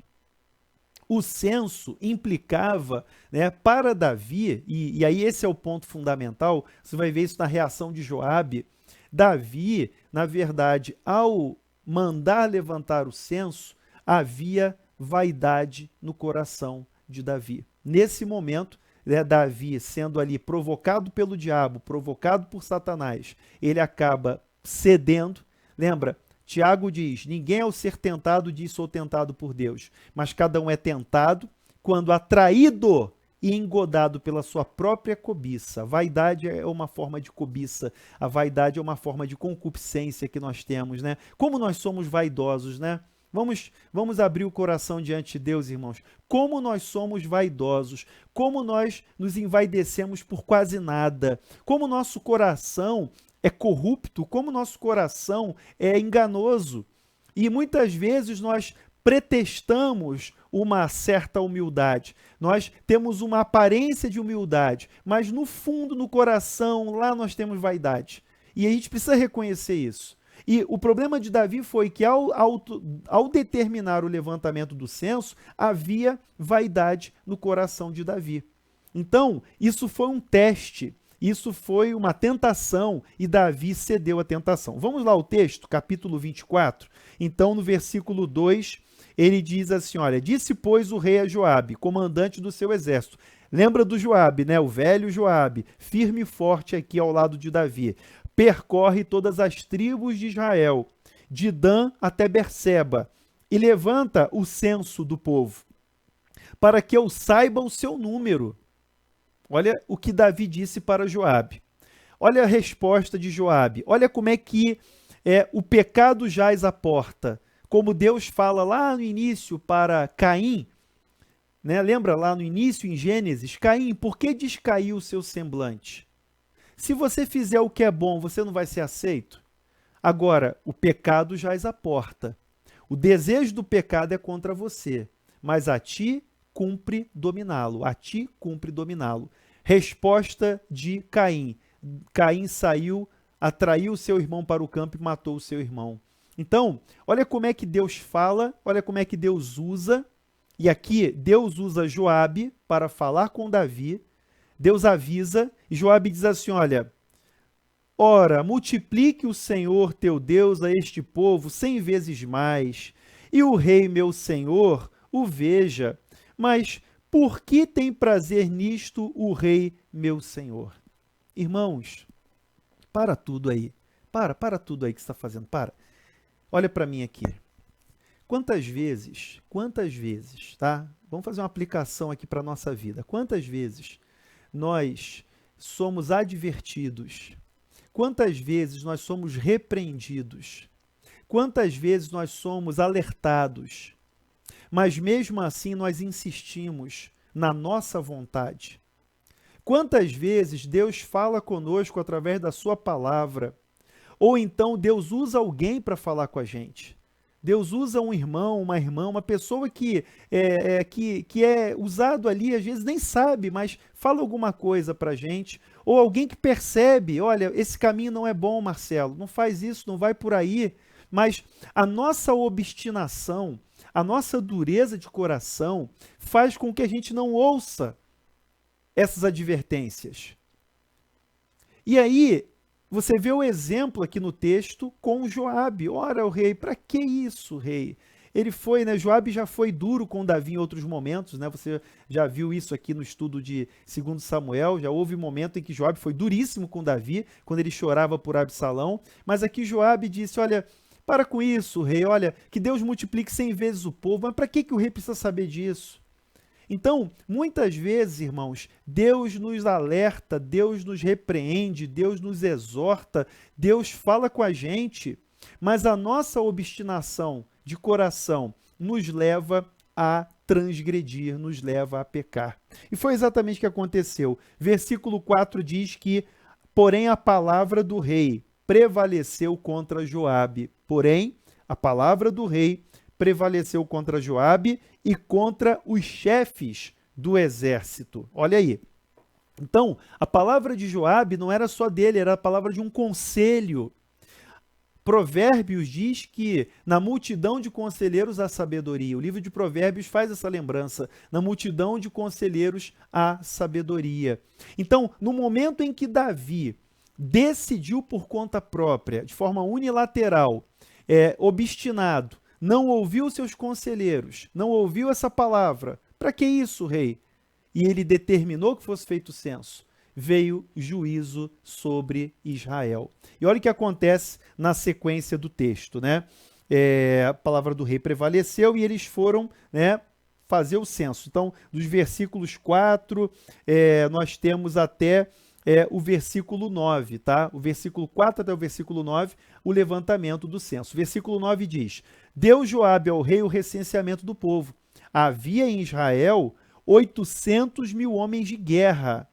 A: o censo implicava, né, para Davi, e aí esse é o ponto fundamental, você vai ver isso na reação de Joabe. Davi, na verdade, ao mandar levantar o censo, havia vaidade no coração de Davi. Nesse momento, Davi, sendo ali provocado pelo diabo, provocado por Satanás, ele acaba cedendo. Lembra? Tiago diz, ninguém ao ser tentado diz sou tentado por Deus, mas cada um é tentado quando atraído e engodado pela sua própria cobiça. A vaidade é uma forma de cobiça, a vaidade é uma forma de concupiscência que nós temos, né? Como nós somos vaidosos, né? Vamos abrir o coração diante de Deus, irmãos. Como nós somos vaidosos, como nós nos envaidecemos por quase nada, como nosso coração é corrupto, como nosso coração é enganoso. E muitas vezes nós pretextamos uma certa humildade. Nós temos uma aparência de humildade, mas no fundo, no coração, lá nós temos vaidade. E a gente precisa reconhecer isso. E o problema de Davi foi que ao determinar o levantamento do censo, havia vaidade no coração de Davi. Então, isso foi um teste, isso foi uma tentação e Davi cedeu à tentação. Vamos lá ao texto, capítulo 24. Então, no versículo 2, ele diz assim, olha, disse, pois, o rei a Joabe, comandante do seu exército. Lembra do Joabe, né? O velho Joabe, firme e forte aqui ao lado de Davi. Percorre todas as tribos de Israel, de Dan até Berseba, e levanta o censo do povo, para que eu saiba o seu número. Olha o que Davi disse para Joabe. Olha a resposta de Joabe. Olha como é que o pecado jaz à porta. Como Deus fala lá no início para Caim, né? Lembra lá no início em Gênesis? Caim, por que descaiu o seu semblante? Se você fizer o que é bom, você não vai ser aceito? Agora, o pecado jaz à porta. O desejo do pecado é contra você, mas a ti cumpre dominá-lo. A ti cumpre dominá-lo. Resposta de Caim. Caim saiu, atraiu o seu irmão para o campo e matou o seu irmão. Então, olha como é que Deus fala, olha como é que Deus usa. E aqui, Deus usa Joabe para falar com Davi. Deus avisa e Joabe diz assim, olha, ora, multiplique o Senhor teu Deus a este povo 100 vezes mais, e o rei meu Senhor o veja, mas por que tem prazer nisto o rei meu Senhor? Irmãos, para tudo aí, para tudo aí que você está fazendo, para. Olha para mim aqui. Quantas vezes, tá? Vamos fazer uma aplicação aqui para a nossa vida. Quantas vezes nós somos advertidos? Quantas vezes nós somos repreendidos? Quantas vezes nós somos alertados? Mas mesmo assim nós insistimos na nossa vontade. Quantas vezes Deus fala conosco através da sua palavra? Ou então Deus usa alguém para falar com a gente? Deus usa um irmão, uma irmã, uma pessoa que é usado ali, às vezes nem sabe, mas fala alguma coisa para a gente. Ou alguém que percebe, olha, esse caminho não é bom, Marcelo, não faz isso, não vai por aí. Mas a nossa obstinação, a nossa dureza de coração faz com que a gente não ouça essas advertências. E aí, você vê o exemplo aqui no texto com Joabe. Ora, o rei, para que isso, rei? Ele foi, né? Joabe já foi duro com Davi em outros momentos, né? Você já viu isso aqui no estudo de 2 Samuel. Já houve um momento em que Joabe foi duríssimo com Davi, quando ele chorava por Absalão. Mas aqui Joabe disse, olha, para com isso, rei. Olha, que Deus multiplique 100 vezes o povo. Mas para que o rei precisa saber disso? Então, muitas vezes, irmãos, Deus nos alerta, Deus nos repreende, Deus nos exorta, Deus fala com a gente, mas a nossa obstinação de coração nos leva a transgredir, nos leva a pecar. E foi exatamente o que aconteceu. Versículo 4 diz que, porém, a palavra do rei prevaleceu contra Joabe. Porém, a palavra do rei prevaleceu contra Joabe e contra os chefes do exército. Olha aí. Então, a palavra de Joabe não era só dele, era a palavra de um conselho. Provérbios diz que na multidão de conselheiros há sabedoria. O livro de Provérbios faz essa lembrança. Na multidão de conselheiros há sabedoria. Então, no momento em que Davi decidiu por conta própria, de forma unilateral, obstinado, não ouviu seus conselheiros, não ouviu essa palavra. Para que isso, rei? E ele determinou que fosse feito o censo. Veio juízo sobre Israel. E olha o que acontece na sequência do texto, né? A palavra do rei prevaleceu e eles foram, né, fazer o censo. Então, dos versículos 4, nós temos até o versículo 9, tá? O versículo 4 até o versículo 9, o levantamento do censo. Versículo 9 diz: Deu Joabe ao rei o recenseamento do povo. Havia em Israel 800 mil homens de guerra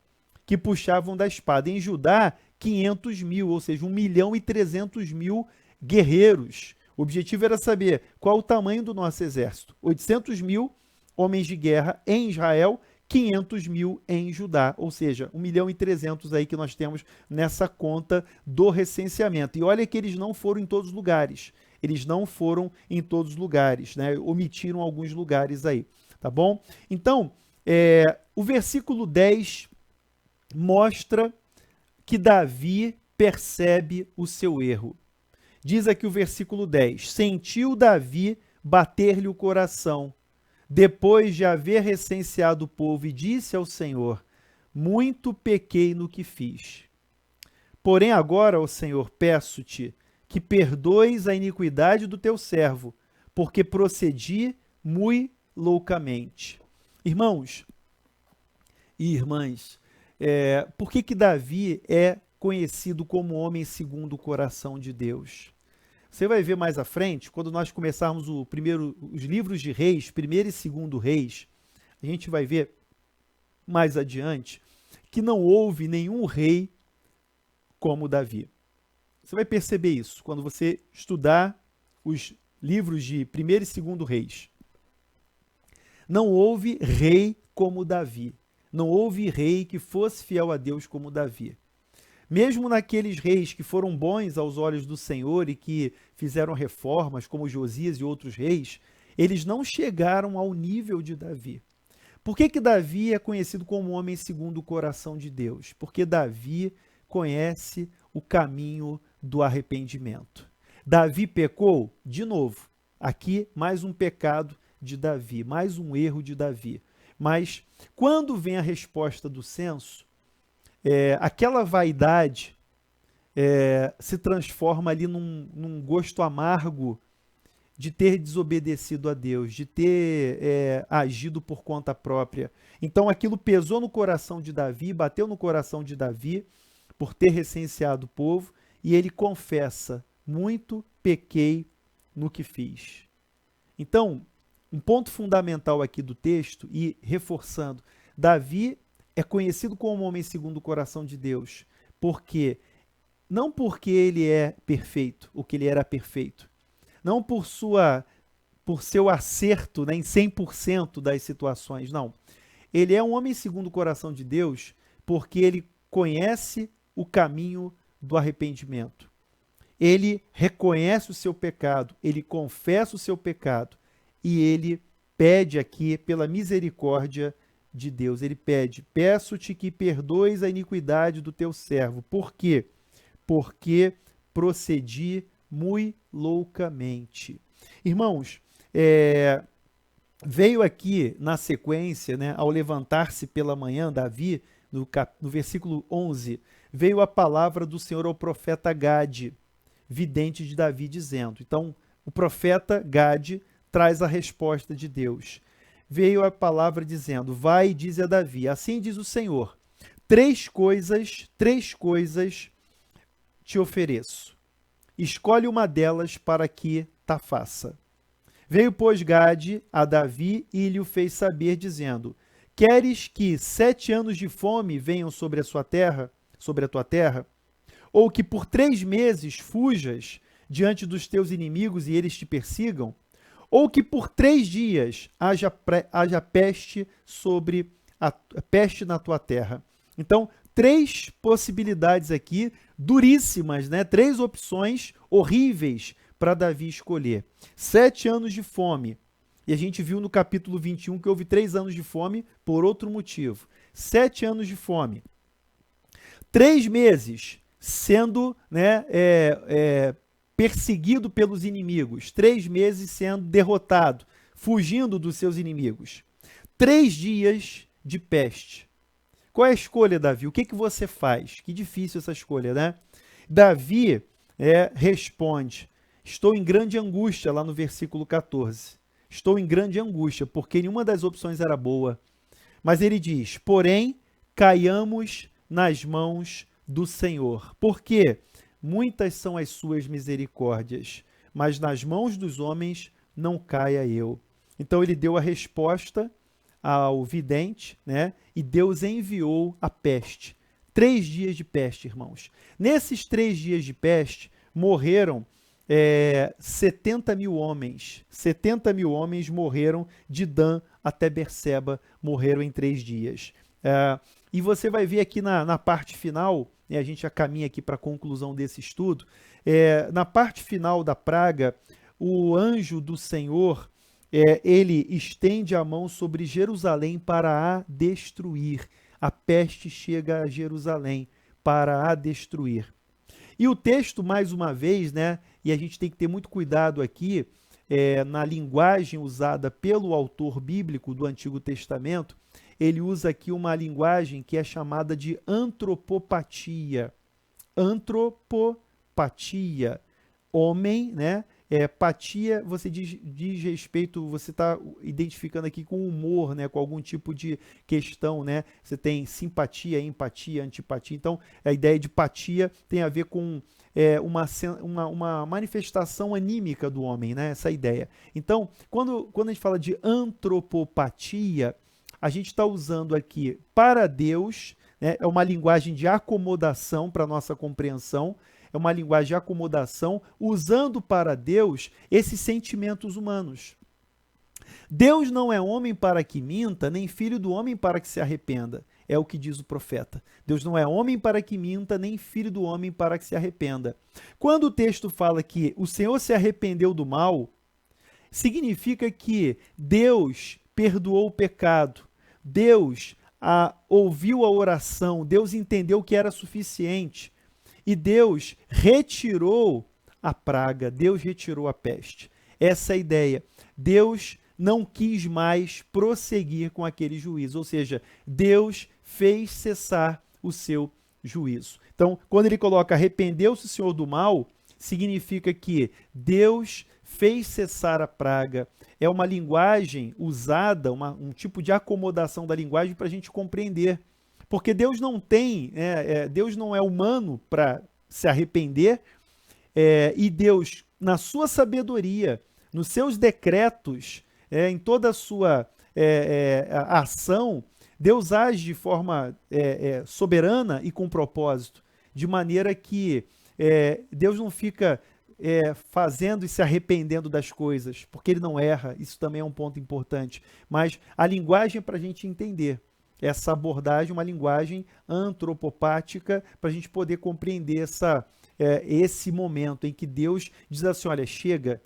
A: que puxavam da espada. Em Judá, 500 mil, ou seja, 1.300.000 guerreiros. O objetivo era saber qual o tamanho do nosso exército. 800 mil homens de guerra em Israel, 500 mil em Judá, ou seja, 1.300.000 aí que nós temos nessa conta do recenseamento. E olha que eles não foram em todos os lugares. Eles não foram em todos os lugares, né? Omitiram alguns lugares aí, tá bom? Então, o versículo 10 mostra que Davi percebe o seu erro. Diz aqui o versículo 10: Sentiu Davi bater-lhe o coração, depois de haver recenseado o povo, e disse ao Senhor: muito pequei no que fiz. Porém agora, ó Senhor, peço-te que perdoes a iniquidade do teu servo, porque procedi muito loucamente. Irmãos e irmãs, por que Davi é conhecido como homem segundo o coração de Deus? Você vai ver mais à frente, quando nós começarmos os livros de Reis, primeiro e segundo Reis, a gente vai ver mais adiante que não houve nenhum rei como Davi. Você vai perceber isso quando você estudar os livros de primeiro e segundo Reis. Não houve rei como Davi. Não houve rei que fosse fiel a Deus como Davi. Mesmo naqueles reis que foram bons aos olhos do Senhor e que fizeram reformas, como Josias e outros reis, eles não chegaram ao nível de Davi. Por que Davi é conhecido como homem segundo o coração de Deus? Porque Davi conhece o caminho do arrependimento. Davi pecou? De novo. Aqui, mais um pecado de Davi, mais um erro de Davi. Mas, quando vem a resposta do censo, aquela vaidade se transforma ali num gosto amargo de ter desobedecido a Deus, de ter agido por conta própria. Então aquilo pesou no coração de Davi, bateu no coração de Davi, por ter recenseado o povo, e ele confessa: muito pequei no que fiz. Então, um ponto fundamental aqui do texto, e reforçando, Davi é conhecido como homem segundo o coração de Deus, não porque ele é perfeito, o que ele era perfeito, não por seu acerto, né, em 100% das situações, não. Ele é um homem segundo o coração de Deus porque ele conhece o caminho do arrependimento. Ele reconhece o seu pecado, ele confessa o seu pecado e ele pede aqui pela misericórdia de Deus. Ele pede: peço-te que perdoes a iniquidade do teu servo. Por quê? Porque procedi muito loucamente. Irmãos, veio aqui na sequência, né, ao levantar-se pela manhã, Davi, no versículo 11, veio a palavra do Senhor ao profeta Gade, vidente de Davi, dizendo. Então, o profeta Gade traz a resposta de Deus. Veio a palavra dizendo: vai e dize a Davi, assim diz o Senhor, três coisas te ofereço. Escolhe uma delas para que ta faça. Veio, pois, Gade a Davi e lhe o fez saber, dizendo: queres que 7 anos de fome venham sobre a sua terra, sobre a tua terra? Ou que por 3 meses fujas diante dos teus inimigos e eles te persigam? Ou que por 3 dias haja peste sobre a peste na tua terra? Então, 3 possibilidades aqui, duríssimas, né? 3 opções horríveis para Davi escolher. 7 anos de fome. E a gente viu no capítulo 21 que houve 3 anos de fome por outro motivo. 7 anos de fome. 3 meses sendo, né, perseguido pelos inimigos. 3 meses sendo derrotado, fugindo dos seus inimigos. 3 dias de peste. Qual é a escolha, Davi? O que você faz? Que difícil essa escolha, né? Davi responde: estou em grande angústia, lá no versículo 14. Estou em grande angústia, porque nenhuma das opções era boa. Mas ele diz: porém, caiamos nas mãos do Senhor. Porque muitas são as suas misericórdias, mas nas mãos dos homens não caia eu. Então ele deu a resposta ao vidente, né? E Deus enviou a peste. 3 dias de peste, irmãos. Nesses 3 dias de peste, morreram 70 mil homens. 70 mil homens morreram de Dan até Berseba, morreram em 3 dias. E você vai ver aqui na parte final, né, a gente já caminha aqui para a conclusão desse estudo, na parte final da praga, o anjo do Senhor, ele estende a mão sobre Jerusalém para a destruir. A peste chega a Jerusalém para a destruir. E o texto, mais uma vez, né, e a gente tem que ter muito cuidado aqui, na linguagem usada pelo autor bíblico do Antigo Testamento, ele usa aqui uma linguagem que é chamada de antropopatia. Antropopatia. Homem, né? Patia, você diz respeito, você está identificando aqui com humor, né? Com algum tipo de questão, né? Você tem simpatia, empatia, antipatia. Então, a ideia de patia tem a ver com uma manifestação anímica do homem, né? Essa ideia. Então, quando a gente fala de antropopatia, a gente está usando aqui para Deus, né? É uma linguagem de acomodação para a nossa compreensão, é uma linguagem de acomodação, usando para Deus esses sentimentos humanos. Deus não é homem para que minta, nem filho do homem para que se arrependa. É o que diz o profeta. Deus não é homem para que minta, nem filho do homem para que se arrependa. Quando o texto fala que o Senhor se arrependeu do mal, significa que Deus perdoou o pecado, Deus ouviu a oração, Deus entendeu que era suficiente e Deus retirou a praga, Deus retirou a peste. Essa é a ideia. Deus não quis mais prosseguir com aquele juízo, ou seja, Deus fez cessar o seu juízo. Então, quando ele coloca arrependeu-se o Senhor do mal, significa que Deus fez cessar a praga. É uma linguagem usada, um tipo de acomodação da linguagem para a gente compreender. Porque Deus não tem, Deus não é humano para se arrepender, e Deus, na sua sabedoria, nos seus decretos, em toda a sua ação, Deus age de forma soberana e com propósito, de maneira que Deus não fica fazendo e se arrependendo das coisas, porque ele não erra, isso também é um ponto importante. Mas a linguagem é para a gente entender. Essa abordagem, uma linguagem antropopática, para a gente poder compreender esse momento em que Deus diz assim, olha, chega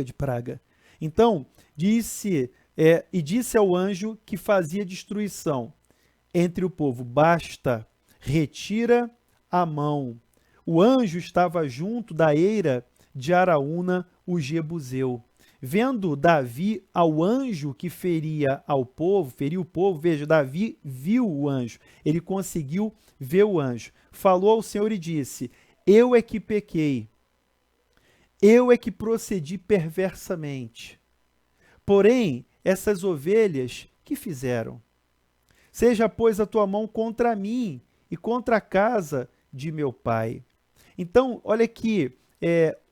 A: de praga. Então, disse ao anjo que fazia destruição entre o povo, basta, retira a mão. O anjo estava junto da eira de Araúna, o Jebuseu. Vendo Davi ao anjo que feria o povo, veja, Davi viu o anjo, ele conseguiu ver o anjo. Falou ao Senhor e disse, eu é que pequei, eu é que procedi perversamente. Porém, essas ovelhas, que fizeram? Seja, pois, a tua mão contra mim e contra a casa de meu pai. Então, olha aqui,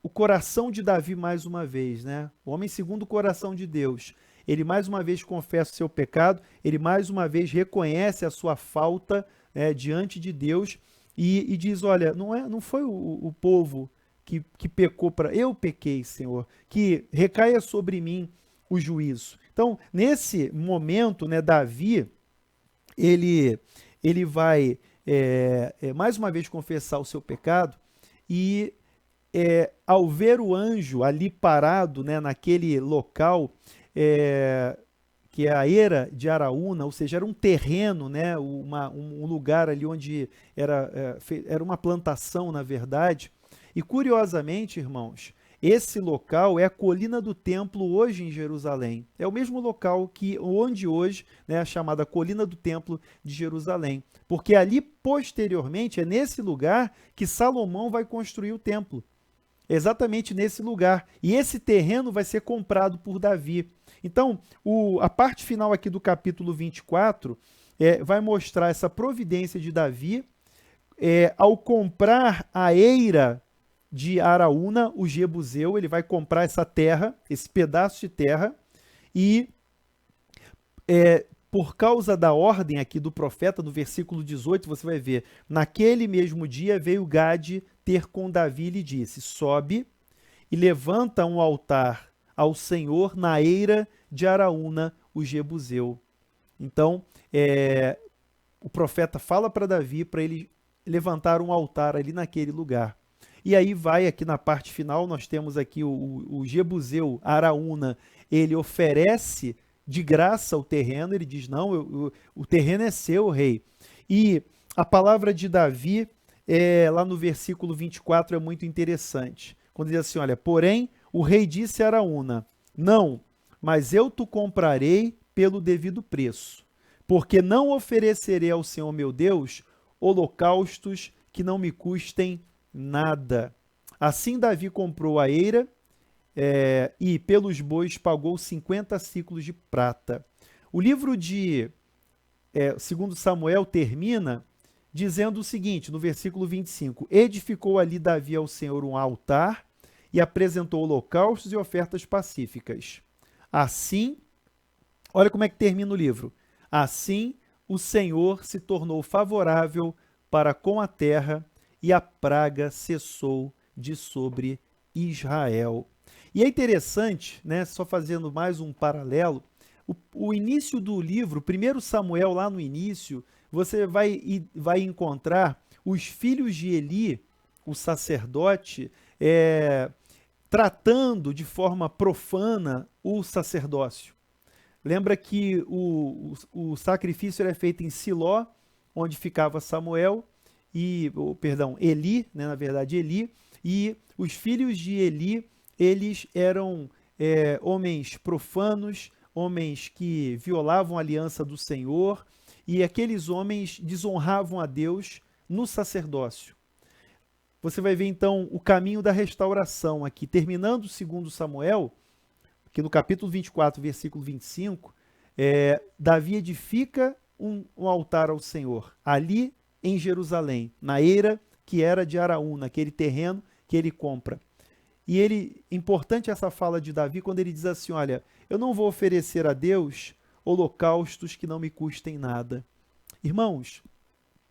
A: o coração de Davi mais uma vez, né? O homem segundo o coração de Deus. Ele mais uma vez confessa o seu pecado, ele mais uma vez reconhece a sua falta, diante de Deus e diz, olha, não foi o povo que pecou eu pequei, Senhor, que recaia sobre mim o juízo. Então, nesse momento, né, Davi, ele vai mais uma vez confessar o seu pecado e ao ver o anjo ali parado, né, naquele local, que é a Eira de Araúna, ou seja, era um terreno, né, um lugar ali onde era uma plantação, na verdade. E curiosamente, irmãos, esse local é a colina do templo hoje em Jerusalém. É o mesmo local onde hoje, né, é chamada colina do templo de Jerusalém. Porque ali, posteriormente, é nesse lugar que Salomão vai construir o templo. Exatamente nesse lugar. E esse terreno vai ser comprado por Davi. Então, a parte final aqui do capítulo 24 vai mostrar essa providência de Davi ao comprar a eira de Araúna, o Jebuseu. Ele vai comprar essa terra, esse pedaço de terra, e por causa da ordem aqui do profeta, do versículo 18, você vai ver, naquele mesmo dia veio Gade ter com Davi e lhe disse, sobe e levanta um altar ao Senhor na eira de Araúna, o Jebuseu. Então, o profeta fala para Davi para ele levantar um altar ali naquele lugar. E aí vai aqui na parte final, nós temos aqui o Jebuseu, Araúna, ele oferece de graça o terreno, ele diz, não, o terreno é seu, rei. E a palavra de Davi, lá no versículo 24, é muito interessante. Quando diz assim, olha, porém, o rei disse a Araúna, não, mas eu te comprarei pelo devido preço, porque não oferecerei ao Senhor meu Deus holocaustos que não me custem nada. Assim Davi comprou a eira e pelos bois pagou 50 ciclos de prata. O livro de 2 Samuel termina dizendo o seguinte, no versículo 25, edificou ali Davi ao Senhor um altar e apresentou holocaustos e ofertas pacíficas. Assim, olha como é que termina o livro. Assim, o Senhor se tornou favorável para com a terra e a praga cessou de sobre Israel. E é interessante, né, só fazendo mais um paralelo, o início do livro, 1 Samuel, lá no início, você vai encontrar os filhos de Eli, o sacerdote, tratando de forma profana o sacerdócio. Lembra que o sacrifício era feito em Siló, onde ficava Samuel, Eli, né, na verdade Eli, e os filhos de Eli, eles eram homens profanos, homens que violavam a aliança do Senhor, e aqueles homens desonravam a Deus no sacerdócio. Você vai ver então o caminho da restauração aqui, terminando segundo Samuel, que no capítulo 24, versículo 25, Davi edifica um altar ao Senhor, ali em Jerusalém, na eira que era de Araúna, naquele terreno que ele compra. E importante essa fala de Davi quando ele diz assim, olha, eu não vou oferecer a Deus holocaustos que não me custem nada. Irmãos,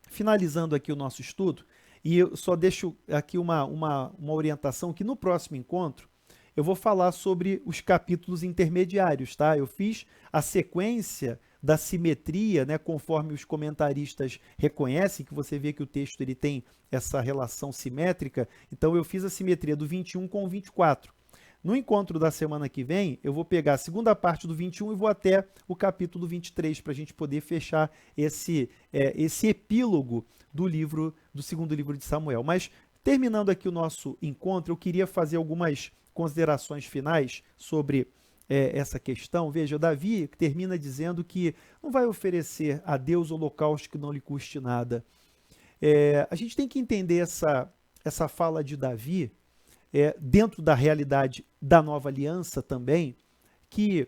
A: finalizando aqui o nosso estudo, e eu só deixo aqui uma orientação que no próximo encontro eu vou falar sobre os capítulos intermediários, tá? Eu fiz a sequência da simetria, né, conforme os comentaristas reconhecem, que você vê que o texto ele tem essa relação simétrica, então eu fiz a simetria do 21 com o 24. No encontro da semana que vem, eu vou pegar a segunda parte do 21 e vou até o capítulo 23, para a gente poder fechar esse epílogo do segundo livro de Samuel. Mas, terminando aqui o nosso encontro, eu queria fazer algumas considerações finais sobre essa questão. Veja, Davi termina dizendo que não vai oferecer a Deus holocausto que não lhe custe nada. A gente tem que entender essa fala de Davi, dentro da realidade da nova aliança também, que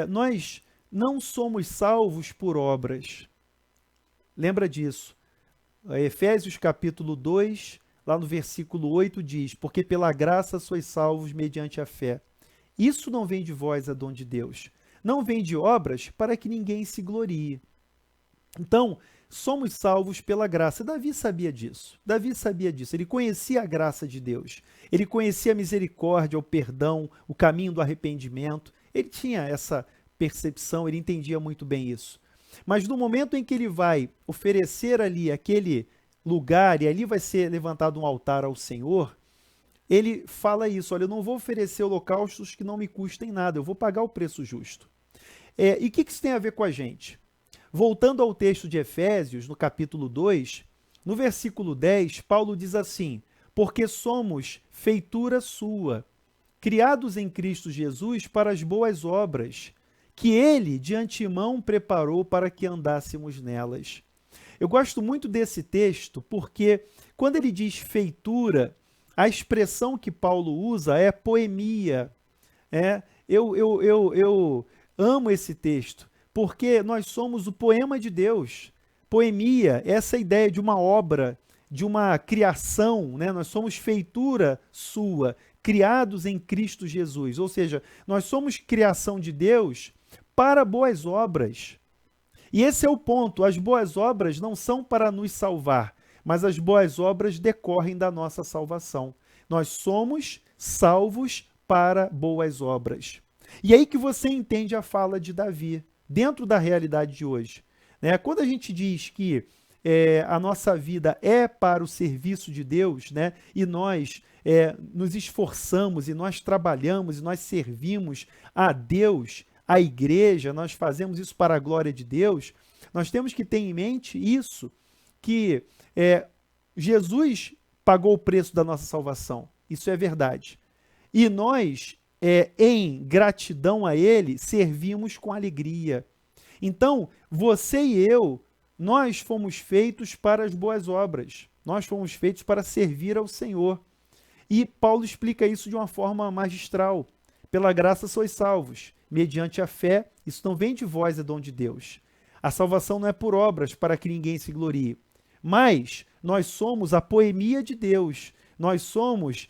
A: nós não somos salvos por obras. Lembra disso. Efésios capítulo 2, lá no versículo 8 diz, porque pela graça sois salvos mediante a fé. Isso não vem de vós, é dom de Deus. Não vem de obras para que ninguém se glorie. Então, somos salvos pela graça. Davi sabia disso. Davi sabia disso. Ele conhecia a graça de Deus. Ele conhecia a misericórdia, o perdão, o caminho do arrependimento. Ele tinha essa percepção, ele entendia muito bem isso. Mas no momento em que ele vai oferecer ali aquele lugar, e ali vai ser levantado um altar ao Senhor, ele fala isso, olha, eu não vou oferecer holocaustos que não me custem nada, eu vou pagar o preço justo. E o que isso tem a ver com a gente? Voltando ao texto de Efésios, no capítulo 2, no versículo 10, Paulo diz assim, porque somos feitura sua, criados em Cristo Jesus para as boas obras, que ele de antemão preparou para que andássemos nelas. Eu gosto muito desse texto porque quando ele diz feitura, a expressão que Paulo usa é poemia. Eu amo esse texto, porque nós somos o poema de Deus. Poemia, essa ideia de uma obra, de uma criação, né? Nós somos feitura sua, criados em Cristo Jesus. Ou seja, nós somos criação de Deus para boas obras. E esse é o ponto, as boas obras não são para nos salvar, mas as boas obras decorrem da nossa salvação. Nós somos salvos para boas obras. E aí que você entende a fala de Davi, dentro da realidade de hoje. Quando a gente diz que a nossa vida é para o serviço de Deus, né? E nós nos esforçamos, e nós trabalhamos, e nós servimos a Deus, a igreja, nós fazemos isso para a glória de Deus, nós temos que ter em mente isso, que Jesus pagou o preço da nossa salvação, isso é verdade. E nós, em gratidão a Ele, servimos com alegria. Então, você e eu, nós fomos feitos para as boas obras, nós fomos feitos para servir ao Senhor. E Paulo explica isso de uma forma magistral. Pela graça sois salvos, mediante a fé, isso não vem de vós, é dom de Deus. A salvação não é por obras, para que ninguém se glorie. Mas nós somos a poemia de Deus, nós somos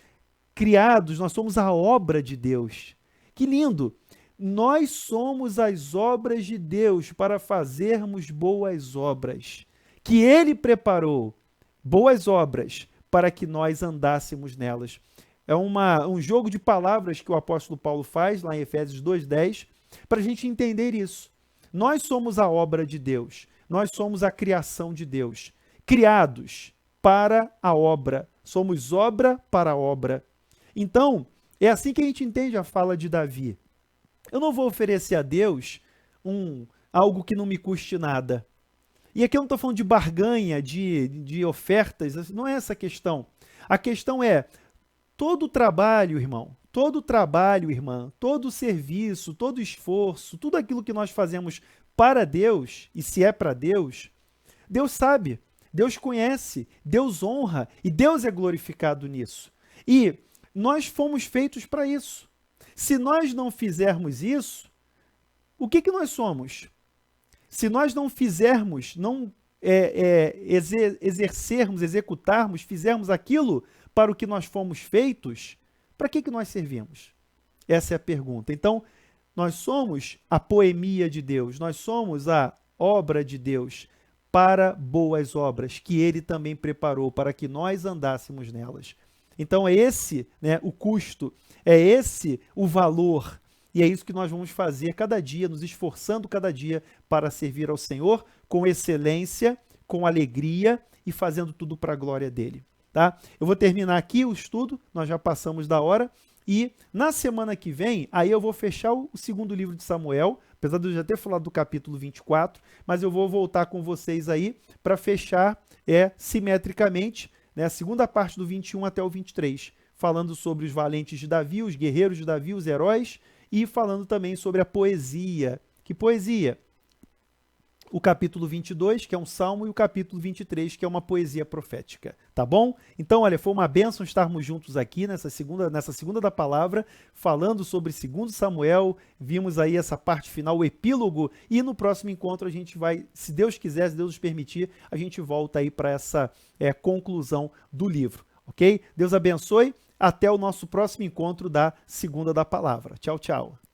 A: criados, nós somos a obra de Deus. Que lindo! Nós somos as obras de Deus para fazermos boas obras, que Ele preparou, boas obras, para que nós andássemos nelas. É um jogo de palavras que o apóstolo Paulo faz, lá em Efésios 2:10, para a gente entender isso. Nós somos a obra de Deus, nós somos a criação de Deus, criados para a obra, somos obra para a obra. Então, é assim que a gente entende a fala de Davi. Eu não vou oferecer a Deus algo que não me custe nada. E aqui eu não estou falando de barganha, de ofertas, não é essa a questão. A questão é, todo trabalho, irmão, todo trabalho, irmã, todo serviço, todo esforço, tudo aquilo que nós fazemos para Deus, e se é para Deus, Deus sabe, Deus conhece, Deus honra e Deus é glorificado nisso. E nós fomos feitos para isso. Se nós não fizermos isso, o que nós somos? Se nós não fizermos, não exercermos, executarmos, fizermos aquilo para o que nós fomos feitos, para que nós servimos? Essa é a pergunta. Então, nós somos a poemia de Deus, nós somos a obra de Deus para boas obras, que Ele também preparou para que nós andássemos nelas. Então, é esse, o custo, é esse o valor, e é isso que nós vamos fazer cada dia, nos esforçando cada dia para servir ao Senhor com excelência, com alegria e fazendo tudo para a glória dEle. Tá? Eu vou terminar aqui o estudo, nós já passamos da hora, e na semana que vem, aí eu vou fechar o segundo livro de Samuel, apesar de eu já ter falado do capítulo 24, mas eu vou voltar com vocês aí para fechar simetricamente, a segunda parte do 21 até o 23, falando sobre os valentes de Davi, os guerreiros de Davi, os heróis, e falando também sobre a poesia. Que poesia? O capítulo 22, que é um salmo, e o capítulo 23, que é uma poesia profética. Tá bom? Então, olha, foi uma bênção estarmos juntos aqui nessa segunda da palavra, falando sobre 2 Samuel. Vimos aí essa parte final, o epílogo, e no próximo encontro a gente vai, se Deus quiser, se Deus nos permitir, a gente volta aí para essa conclusão do livro. ok? Deus abençoe. Até o nosso próximo encontro da Segunda da Palavra. Tchau, tchau.